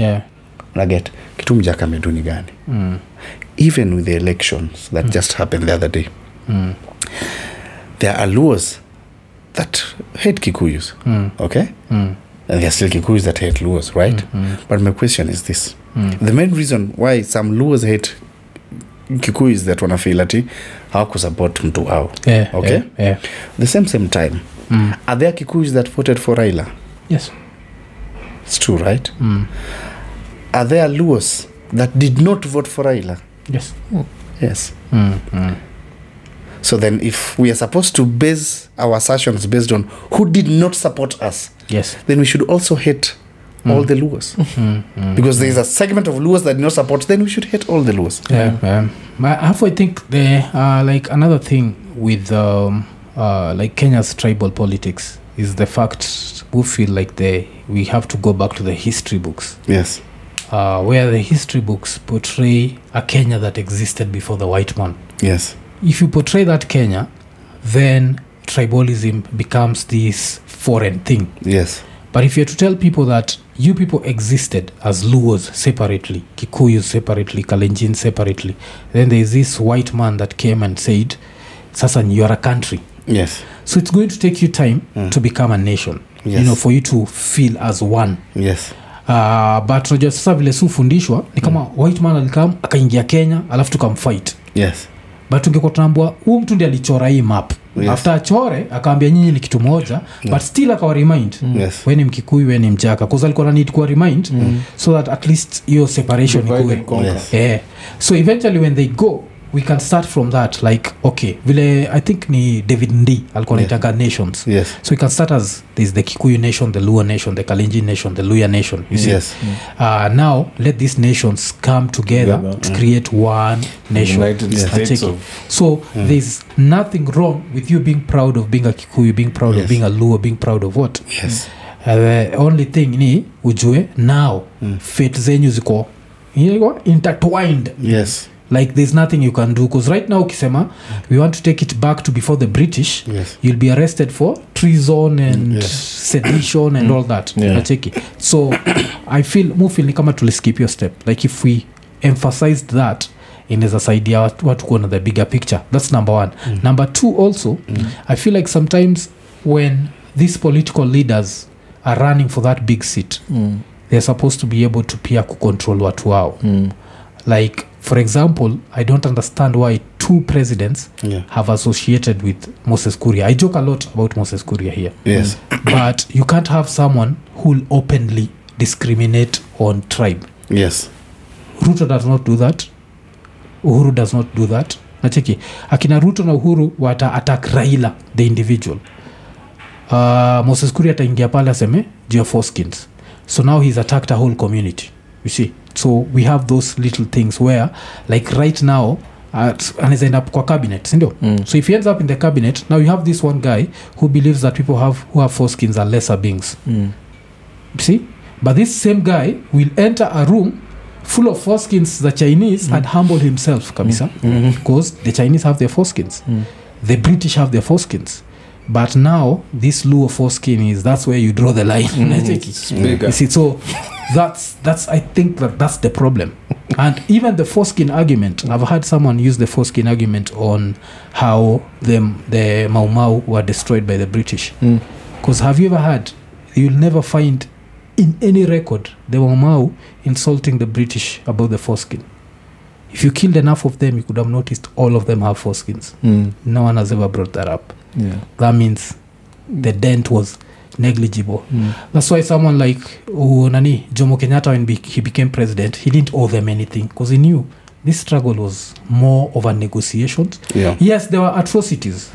unaget kitu mjaka meduni gani even with the elections that just happened the other day there are Luos that hate Kikuyus okay and there are still Kikuyus that hate Luos, right? But my question is this the main reason why some Luos hate Kikuyus that wanna feel ati hawakusupport mtu wao okay the same time are there Kikuyus that voted for Raila? Yes, it's true, right? Are there Luos that did not vote for Raila? Yes so then if we are supposed to base our assertions based on who did not support us then we should also hate all the Luos because there is a segment of Luos that did not support then we should hate all the Luos. I think there like another thing with like Kenya's tribal politics is the fact we feel like we have to go back to the history books where the history books portray a Kenya that existed before the white man. If you portray that Kenya, then tribalism becomes this foreign thing. But if you're to tell people that you people existed as Luos separately, Kikuyus separately, Kalenjin separately, then there is this white man that came and said, Sasan, you are a country. So it's going to take you time to become a nation, you know, for you to feel as one. But unajua sasa vile sufundishwa ni kama white man alikam akaingia Kenya alafu tukamfight. But ungekuwa tunaambua huyu mtu ndiye alichora hii map after achore akaambia nyinyi ni kitu moja but still akawa remind wewe ni Mkikuyu wewe ni Mjaka because alikuwa need kuwa remind so that at least your separation ikuwe so eventually when they go we can start from that, like okay vile I think ni David Ndi alikuwa anaitanga nations. Yes. So we can start as there's the Kikuyu nation, the Luo nation, the Kalenjin nation, the Luya nation, you see. Yes. Now let these nations come together to create one nation. United States of... So there's nothing wrong with you being proud of being a Kikuyu, being proud of being a Luo, being proud of what. Yes. The only thing ni ujue now fate zenyu ziko intertwined. Yes. Like there's nothing you can do, because right now ukisema we want to take it back to before the British, you'll be arrested for treason and sedition and all that. So I feel ni kama tuliskip your step, like if we emphasized that inaweza saidia watu kuona the bigger picture. That's number one. Number two also, I feel like sometimes when these political leaders are running for that big seat, they're supposed to be able to pia kucontrol watu wao. Like for example, I don't understand why 2 presidents have associated with Moses Kuria. I joke a lot about Moses Kuria here. Yes. But you can't have someone who will openly discriminate on tribe. Yes. Ruto does not do that. Uhuru does not do that. Nacheki. Akina Ruto na Uhuru wata attack Raila, the individual. Moses Kuria ataingia pale aseme juu ya foreskins. So now he's attacked a whole community. You see? So we have those little things where like right now anaweza end up kwa cabinet, sindio? So if he ends up in the cabinet, now you have this one guy who believes that people who have foreskins are lesser beings. See? But this same guy will enter a room full of foreskins, the Chinese, and humble himself kabisa, because the Chinese have their foreskins. The British have their foreskins. But now this Luo foreskin that's where you draw the line. It's bigger. You see, so that's I think that's the problem. And even the foreskin argument, I've heard someone use the foreskin argument on how the Mau Mau were destroyed by the British. Because have you ever heard, you'll never find in any record the Mau Mau insulting the British about the foreskin. If you killed enough of them, you could have noticed all of them have foreskins. No one has ever brought that up. That means the dent was negligible. That's why someone like Jomo Kenyatta, when he became president, he didn't owe them anything, because he knew this struggle was more of a negotiation. Yes, there were atrocities,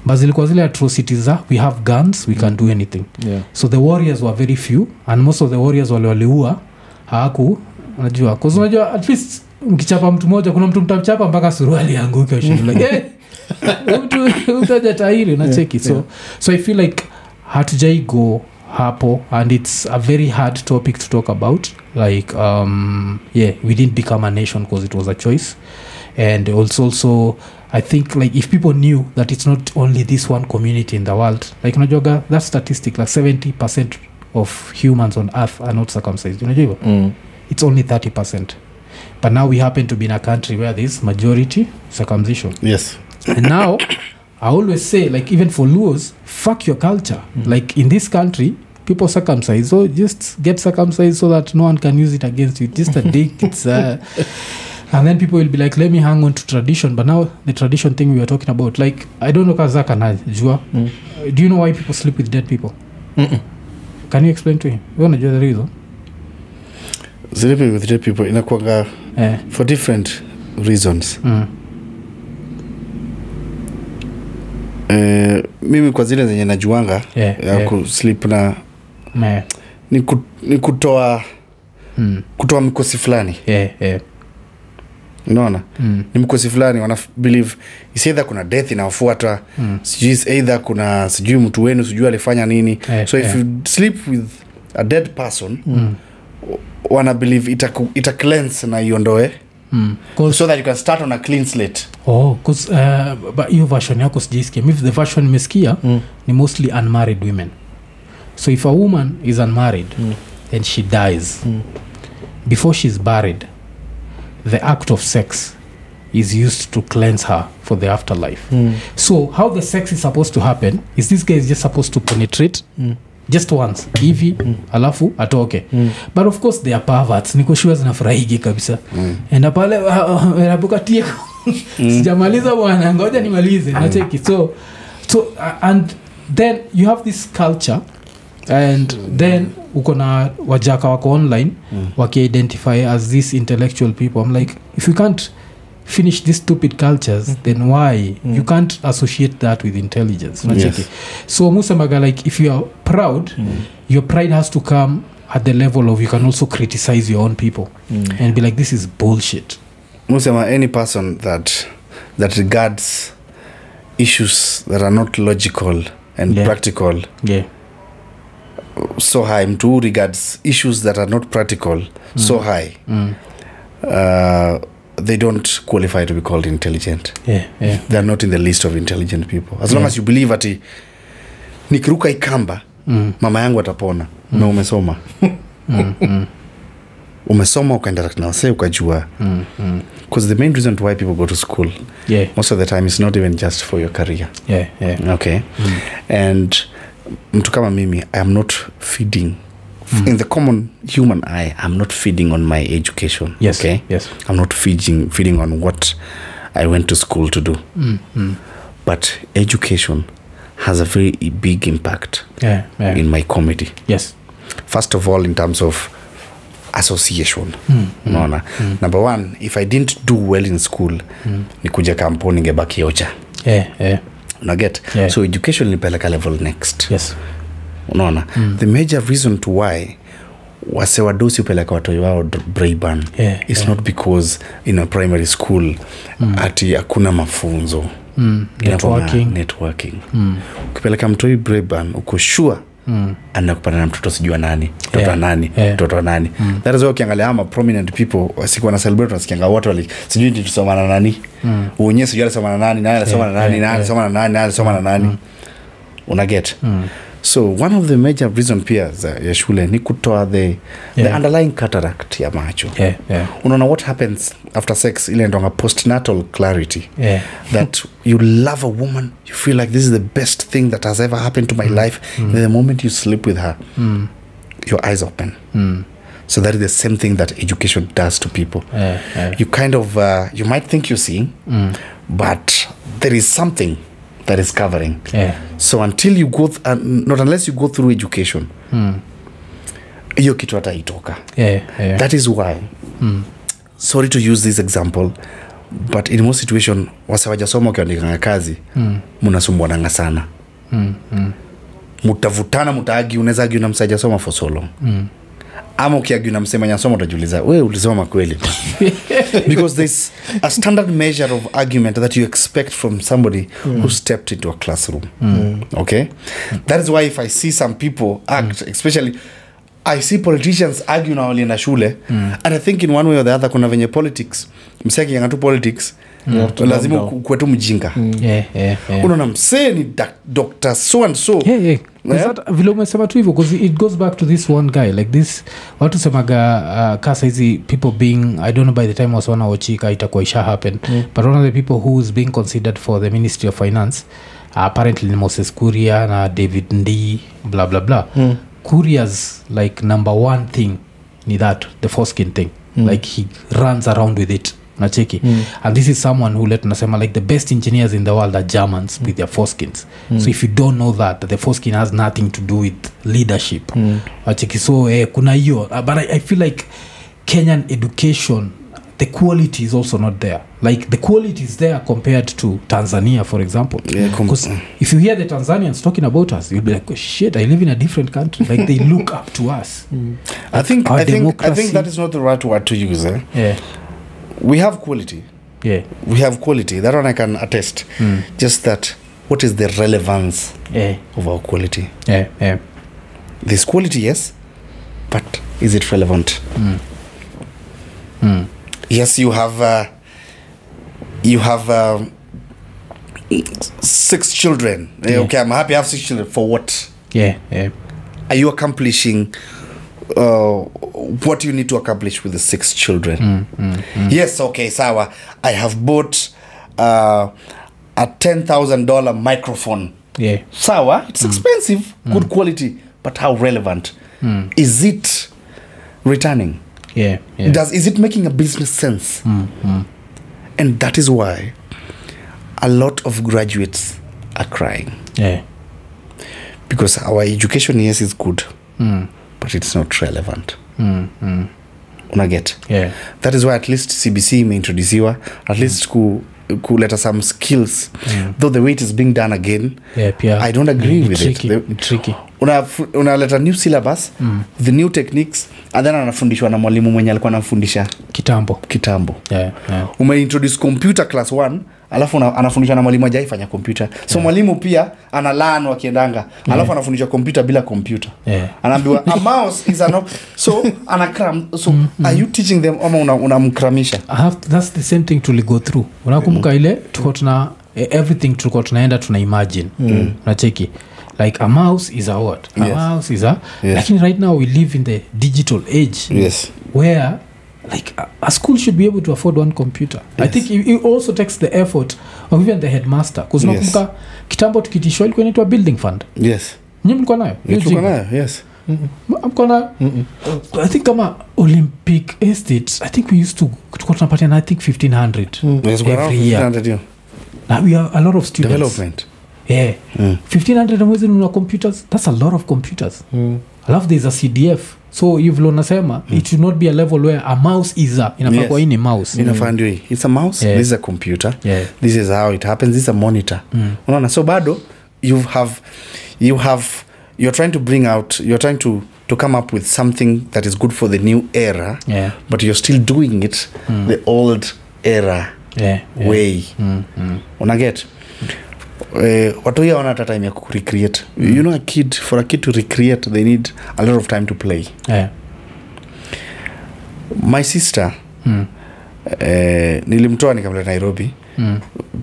but zilikuwa zile atrocities we have guns, we can do anything. So the warriors were very few, and most of the warriors waliua hawaku unajua, because unajua at least mkichapa mtu mmoja kuna mtu mtamchapa mpaka suruali anguke like utaja tairi unacheki. So I feel like hatujai go hapo, and it's a very hard topic to talk about. Like we didn't become a nation because it was a choice. And also I think like if people knew that it's not only this one community in the world, like unajoga that statistic, like 70% of humans on earth are not circumcised, unajoga it's only 30%. But now we happen to be in a country where there's majority circumcision. Yes. And now I always say, like, even for Luos, fuck your culture. Like in this country, people circumcise, so just get circumcised so that no one can use it against you. Just a dick. It's and then people will be like, let me hang on to tradition. But now the tradition thing we were talking about, like, I don't know Kazaka na jua. Do you know why people sleep with dead people? Can you explain to him? You want to know the reason? Sleeping with dead people inakuanga for different reasons. Mimi kwa zile zenye najuanga kusleep na ni kutoa mikosi fulani. Unaona? Ni mikosi fulani wana believe is either kuna death inafuata, either kuna sijui mtu wenu sijui alifanya nini. So if you sleep with a dead person, wana believe ita cleanse na iondoe. So that you can start on a clean slate. Because but your version yako sijisikia. If the version nimesikia ni mostly unmarried women. So if a woman is unmarried and she dies, before she's buried, the act of sex is used to cleanse her for the afterlife. So how the sex is supposed to happen is this guy is just supposed to penetrate just once hivi alafu atoke. But of course they are perverts, niko sure zinafurahigi kabisa. Enda pale anapokatia sijamaliza bwana, ngoja nimalize nacheki. So and then you have this culture, and then uko na wajaka wako online waki identify as these intellectual people. I'm like, if you can't finish these stupid cultures, then why you can't associate that with intelligence? Yes. So musemaga, like if you are proud, your pride has to come at the level of you can also criticize your own people and be like, this is bullshit. Musema, any person that regards issues that are not logical and practical so high, mtu regards issues that are not practical so high, they don't qualify to be called intelligent. They are not in the list of intelligent people. As long as you believe ati nikiruka ikamba mama yangu atapona na umesoma umesoma ukainteract na wase ukajua, because the main reason why people go to school most of the time is not even just for your career. Okay. And mtu kama mimi, I am not feeding in the common human eye, I'm not feeding on my education. Okay. I'm not feeding on what I went to school to do. But education has a very big impact in my comedy. First of all, in terms of association. Number one, if I didn't do well in school, nikuja kampo ningebaki ocha. Unaget? So education nipeleka level next. Unaona? The major reason to why wase wadosi upeleka watoi wao Brayburn is not because in a primary school ati hakuna mafunzo. Networking. Ukipeleka mtoi Brayburn uko sure anakupata na mtoto sijua nani, mtoto nani. That is why ukiangalia ama prominent people siku wana celebrate wasikianga watu wali sijui tusomana nani. Uonyeshe sijui alisoma nani, naye alisoma nani, naye alisoma nani, naye alisoma nani. Unaget? So one of the major reason pia ya shule ni kutoa the underlying cataract ya macho. Unaona what happens after sex, ile ndonga postnatal clarity. That you love a woman, you feel like this is the best thing that has ever happened to my life. And the moment you sleep with her, your eyes open. So that is the same thing that education does to people. You kind of you might think you're seeing, but there is something that is covering. So until you go not unless you go through education, hiyo kitu hata itoka. That is why sorry to use this example, but in most situation wasawajasoma ukiandika kazi mnasumbuana sana. Mutavutana, mutaagi, unaweza agi unamsaidia soma for so long. Ama ukiagi unamsema nyasoma utajiuliza wewe ulisoma kweli? Because there's a standard measure of argument that you expect from somebody who stepped into a classroom. Okay? That is why if I see some people act, especially I see politicians argue na wali na shule, and I think in one way or the other kuna venye politics, mseki yanga tu politics, lazima kwetu mjinga. Unaona msee ni Dr. so and so. Vile umesema tu hivyo, because it goes back to this one guy like this, watu semaga kasa hizi people being, I don't know by the time was wana wachika itakuwa isha happen, but one of the people who is being considered for the Ministry of Finance apparently ni Moses Kuria na David Ndii blah blah blah. Kuria's like number one thing ni that the foreskin thing, like he runs around with it. Nacheki. And this is someone who let nasema like the best engineers in the world are Germans with their foreskins. So if you don't know that the foreskin has nothing to do with leadership. Nacheki. So kuna hiyo, but I feel like Kenyan education, the quality is also not there. Like the quality is there compared to Tanzania, for example. Because if you hear the Tanzanians talking about us, you'll be like, oh, shit, I live in a different country. Like they look up to us. I think that is not the right word to use. We have quality. We have quality. That one I can attest. Just that, what is the relevance of our quality? There's quality, yes, but is it relevant? Yes, you have 6 children. Okay, I'm happy I have 6 children. For what? Are you accomplishing what you need to accomplish with the 6 children? Yes, okay, sawa. I have bought a $10,000 microphone. Sawa, it's expensive, good quality, but how relevant? Is it returning? Is it making a business sense? And that is why a lot of graduates are crying. Because our education, yes, is good, but it's not relevant. unaget. That is why at least CBC imeintroduciwa, at least kuleta some skills, though the weight is being done again. I don't agree with it. Tricky. Unaleta new syllabus, the new techniques, and then anafundishwa na mwalimu mwenye alikuwa anafundisha kitambo. Umeintroduce computer class 1, alafu anafundishwa na mwalimu ajaifanya computer. So mwalimu pia analan wakiendanga, alafu anafundishwa computer bila computer. Anaambiwa a mouse is so anakram. So are you teaching them ama unamkramisha? That's the same thing to go through. Unakumbuka ile tuko tuna everything tuko tunaenda tuna imagine. Unacheki like a mouse is a what? A mouse is a lakini right now we live in the digital age. Where like a school should be able to afford one computer. I think it also takes the effort of even the headmaster, because nakumbuka kitambo tukitishwa ilikuwa inaitwa building fund. Nyinyi mlikuwa nayo? Mlikuwa I think kama Olympic Estate, I think we used to tunapatia I think 1500 every year. Now we have a lot of students. Development. 1500 mwezi na computers, that's a lot of computers. I love there's a CDF. So you've learned nasema it should not be a level where a mouse is inafaa ini mouse. Inafaa it's a mouse, this is a computer. This is how it happens, this is a monitor. Unaona, so bado you're trying to bring out, you're trying to come up with something that is good for the new era, but you're still doing it the old era way. Unaget? Watu ya wana time ya recreate. You know, for a kid to recreate, they need a lot of time to play. My sister nilimtoa nikamleta Nairobi.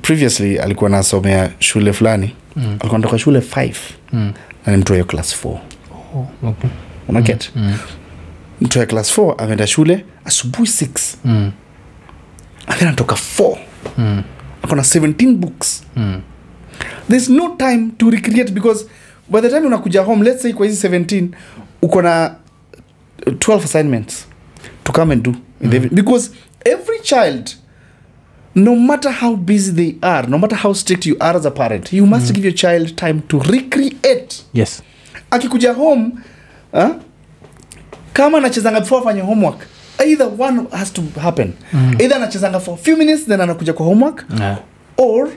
Previously alikuwa nasomea shule fulani. Alikuwa anatoka shule 5 na nimtoa hiyo class 4. Unaget? Mtoa class 4 ameenda shule asubuhi 6. Then anatoka 4. Akona 17 books. There's no time to recreate, because by the time unakuja home, let's say kwa hizi 17 uko na 12 assignments to come and do because every child, no matter how busy they are, no matter how strict you are as a parent, you must give your child time to recreate. Akikuja home kama anachezanga before afanye homework, either one has to happen. Either anachezanga for a few minutes then anakuja kwa homework, or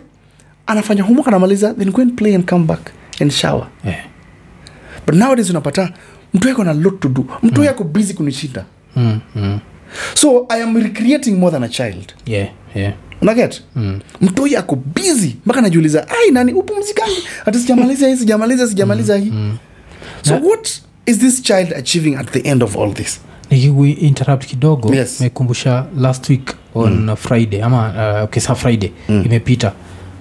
anafanya homework anamaliza then go and play and come back and shower. But nowadays unapata mtu yako na lot to do, mtu yako busy kunishinda. So I am recreating more than a child. Unaget? Mtu yako busy mpaka najiuliza nani upumzikaje, hata sijamaliza hii. So what is this child achieving at the end of all this? We interrupt kidogo. Mekumbusha last week on Friday ama Friday imepita,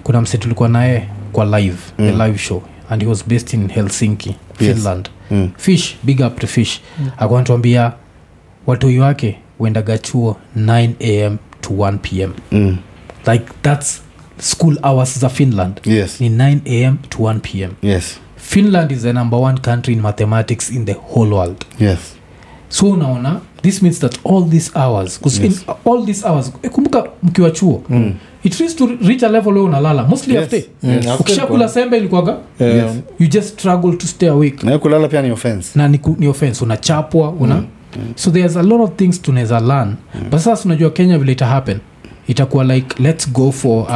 kuna mse tulikuwa naye kwa live, the live show, and he was based in Helsinki, Finland. Fish, big up to Fish. Akwambia watu wake wenda gachuo 9 a.m. to 1 p.m. Like that's school hours za Finland. Ni 9 a.m. to 1 p.m. Finland is the number 1 country in mathematics in the whole world. So unaona, this means that all these hours, because in all these hours kumbuka mkiwa chuo it tries to reach a level where unalala mostly after ukishakula sembe ilikuwaga you just struggle to stay awake, na kulala pia ni offense, na ni offense, unachapwa so there's a lot of things tunaweza learn. But sasa unajua Kenya vile ita happen, itakuwa like let's go for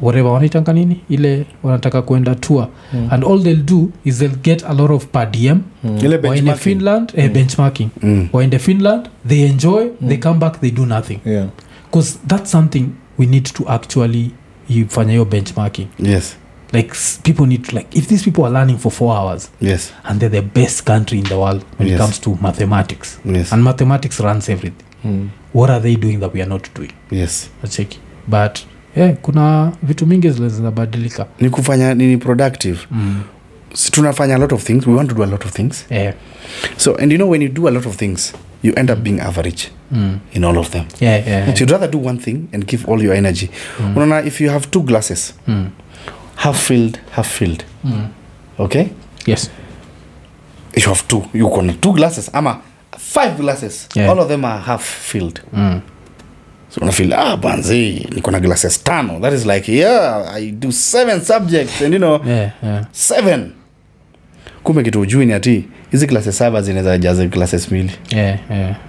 whatever wanaitanga nini ile wanataka kwenda tour, and all they'll do is they'll get a lot of per diem in Finland, benchmarking. Or in Finland they enjoy, they come back, they do nothing, because that's something we need to actually fanya your benchmarking. Like people need to, like if these people are learning for 4 hours and they're the best country in the world when it comes to mathematics, and mathematics runs everything, what are they doing that we are not doing? Acheki. But kuna vitu mingi zinabadilika, ni kufanya nini productive. Si tunafanya a lot of things, we want to do a lot of things. So and you know, when you do a lot of things you end up being average in all of them. So you'd rather do one thing and give all your energy. Unaona, if you have 2 glasses, half filled. Okay? If you have 2, you can 2 glasses ama 5 glasses, all of them are half filled. So una feel banzi niko na glasses 5, that is like I do 7 subjects and you know 7. Kumbe kitu ujui ni ati hizi glasses 7 zinaweza jaza glasses 2.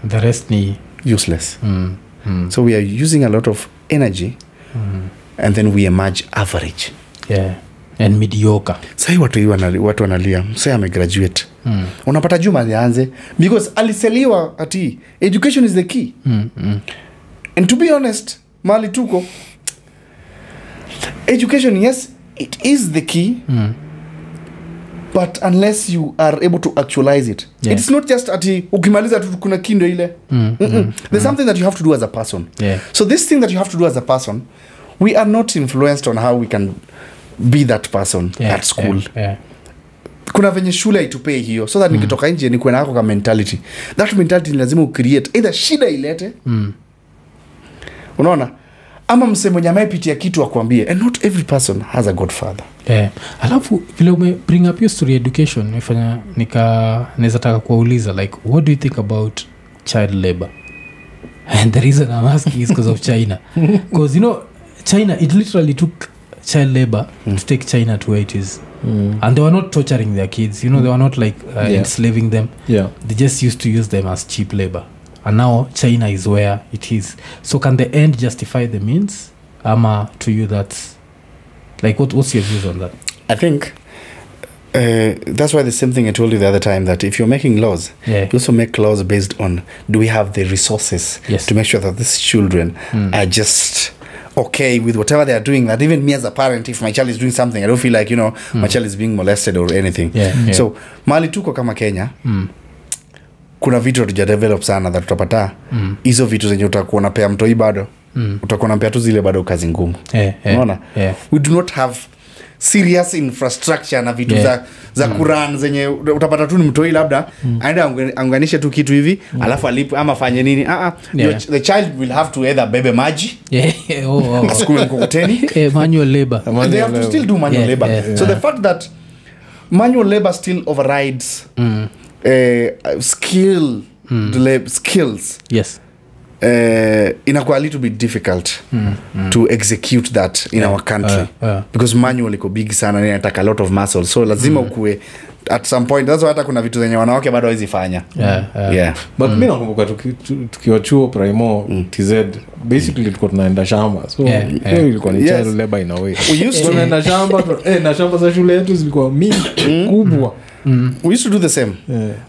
The rest ni useless. So we are using a lot of energy and then we emerge average. And mediocre. Sai watu wanalia msee amegraduate. Unapata Juma alianze because aliseliwa ati education is the key. And to be honest, mali tuko education, yes, it is the key. But unless you are able to actualize it, it's not just ati ukimaliza tu kuna kindo ile. There's something that you have to do as a person. So this thing that you have to do as a person, we are not influenced on how we can be that person at school. Kuna venye shule itupee hiyo so that nikitoka nje nikuwe na kwa mentality. That mentality lazima ucreate either shida ilete. Unaona? Ama msemo mwenye amepitia kitu akwambie, and not every person has a godfather. Alafu vile ume bring up your story education nifanya naweza taka kuuliza like what do you think about child labor? And the reason I'm asking is because of China. Because you know China, it literally took child labor to take China to where it is. And they were not torturing their kids, you know, they were not like enslaving them. They just used to use them as cheap labor. And now China is where it is. So can the end justify the means? Ama to you that's like what's your views on that? I think that's why the same thing I told you the other time, that if you're making laws, you also make laws based on, do we have the resources to make sure that these children are just okay with whatever they are doing, that even me as a parent, if my child is doing something, I don't feel like, you know, my child is being molested or anything. So mali tuko kama Kenya, kuna vitu tuja develop sana that tutapata hizo vitu zenye utakuwa unapea mtoi bado utakuwa unampea tu zile bado kazi ngumu. Unaona? We do not have serious infrastructure na vitu za Quran zenye utapata tu ni mtoi labda aenda anganishe tu kitu hivi alafu alipe ama fanye nini. The child will have to either bebe maji asukume mkokoteni manual labor. They have to still do manual labor. So the fact that manual labor still overrides skills inakuwa a little bit difficult to execute that in our country because manual iko big sana, inataka a lot of muscle, so lazima ukue at some point. That's why hata kuna vitu zenye wanawake bado hawezi fanya. But mimi nakumbuka tukiwa chuo primo TZ basically tulikuwa tunaenda shamba, so hiyo ilikuwa ni child labor in a way. We used to tunaenda shamba na shamba za shule yetu zilikuwa mingi kubwa. We used to do the same,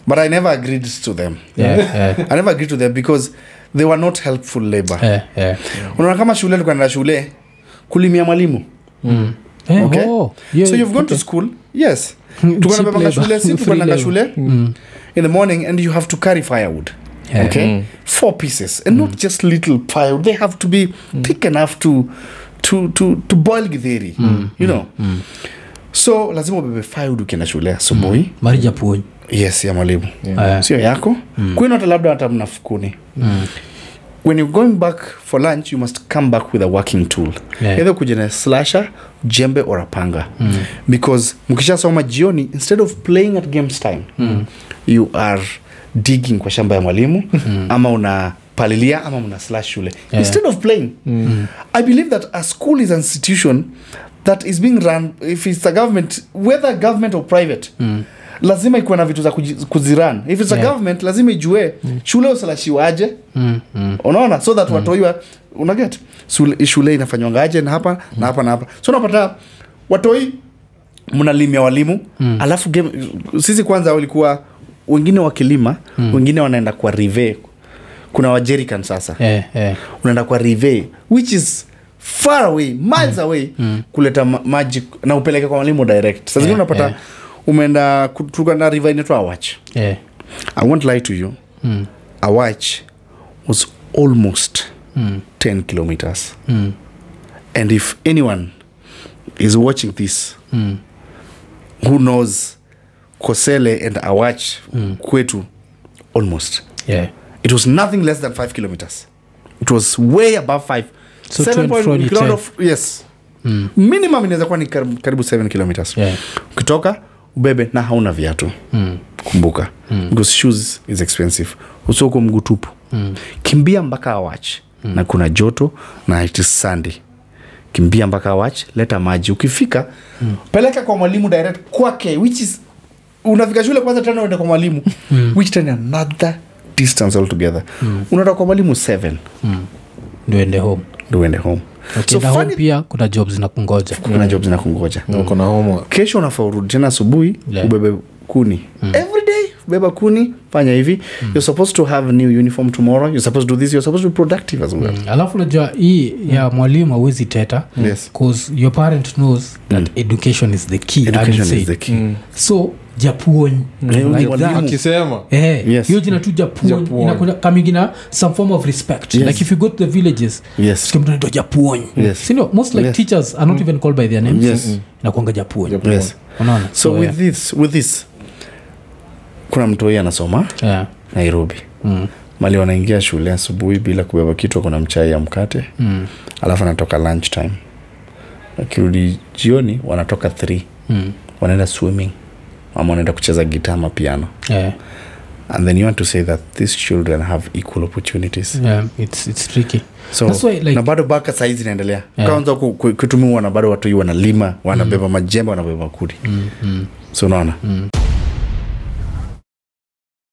but I never agreed to them. I never agreed to them because they were not helpful labor. Unaona kama shule tukaenda shule kulimia mwalimu. Okay? So you've gone to school. Yes. Tukaenda shule, tukaenda shule in the morning and you have to carry firewood. Okay? 4 pieces and not just little firewood. They have to be thick enough to boil githeri. You know. So lazima ubebe firewood ukienda shule asubuhi. Marija puonyi. Yes, ya mwalimu. Sio yako. Kwani hata labda hata mnafukuni. When you're going back for lunch, you must come back with a working tool. Either kuja na slasher, jembe or a panga. Because mkisha soma jioni, instead of playing at games time, you are digging kwa shamba ya mwalimu, ama una palilia, ama una slash shule. Instead of playing. I believe that a school is an institution that is being run, if it's a government, whether government or private, lazima ikuwe na vitu za kuziran. If it's a government, lazima ijue shule usalashiwaje. Unaona? So that watoiwa, unaget? Shule inafanywangaje na hapa, na hapa, na hapa. So unapata watoi mnalimia walimu, alafu sisi kwanza walikuwa wengine wakilima, wengine wanaenda kwa rive. Kuna wajerican sasa. Unaenda kwa rive, which is far away, miles away, kuleta maji na upeleke kwa mwalimu direct. Sasa unapata umeenda kutoka na river inaitwa Awach. I won't lie to you. Awach was almost 10 kilometers. And if anyone is watching this who knows Kosele and Awach, kwetu almost. It was nothing less than 5 kilometers. It was way above 5. So 7.10. Yes. Minimum inaweza kuwa ni karibu 7 kilometers. Ukitoka ubebe na hauna viatu. Kumbuka. Because shoes is expensive. Usoko mguu tupu. Kimbia mpaka Awach. Na kuna joto na it is Sunday. Kimbia mpaka Awach, leta maji. Ukifika, peleka kwa mwalimu direct kwake, which is unafika shule kwanza tena uende kwa mwalimu, which then another distance altogether. Unataka kwa mwalimu 7 ndio ende home. Okay, so home pia kuna jobs zinakungoja. Uko na homework. Kesho unafaa urudi tena asubuhi ubebe kuni. Every day beba kuni, fanya hivi. You're supposed to have a new uniform tomorrow. You're supposed to do this. You're supposed to be productive as well. Alafu unajua hii ya mwalimu hawezi teta because your parent knows that education is the key. So japuon like that akisema hiyo jina tu japuon inakuja kamingina some form of respect. Like if you go to the villages skimto ndo japuon. You know most like teachers are not even called by their names. Inakuanga japuon. Unaona? So with this kuna mtu yeye anasoma Nairobi. Mali wanaingia shule asubuhi bila kubeba kitu, kuna mchai ya mkate. Alafu anatoka lunch time. Akirudi jioni wanatoka 3. Wanaenda swimming. Ama wanaenda kucheza gitaa ama piano. And then you want to say that these children have equal opportunities. It's tricky. So that's why, like, na bado baka saizi inaendelea. Kwanza kutumiwa na bado watu wanalima, wanabeba majembe, wanabeba kudi. So unaona.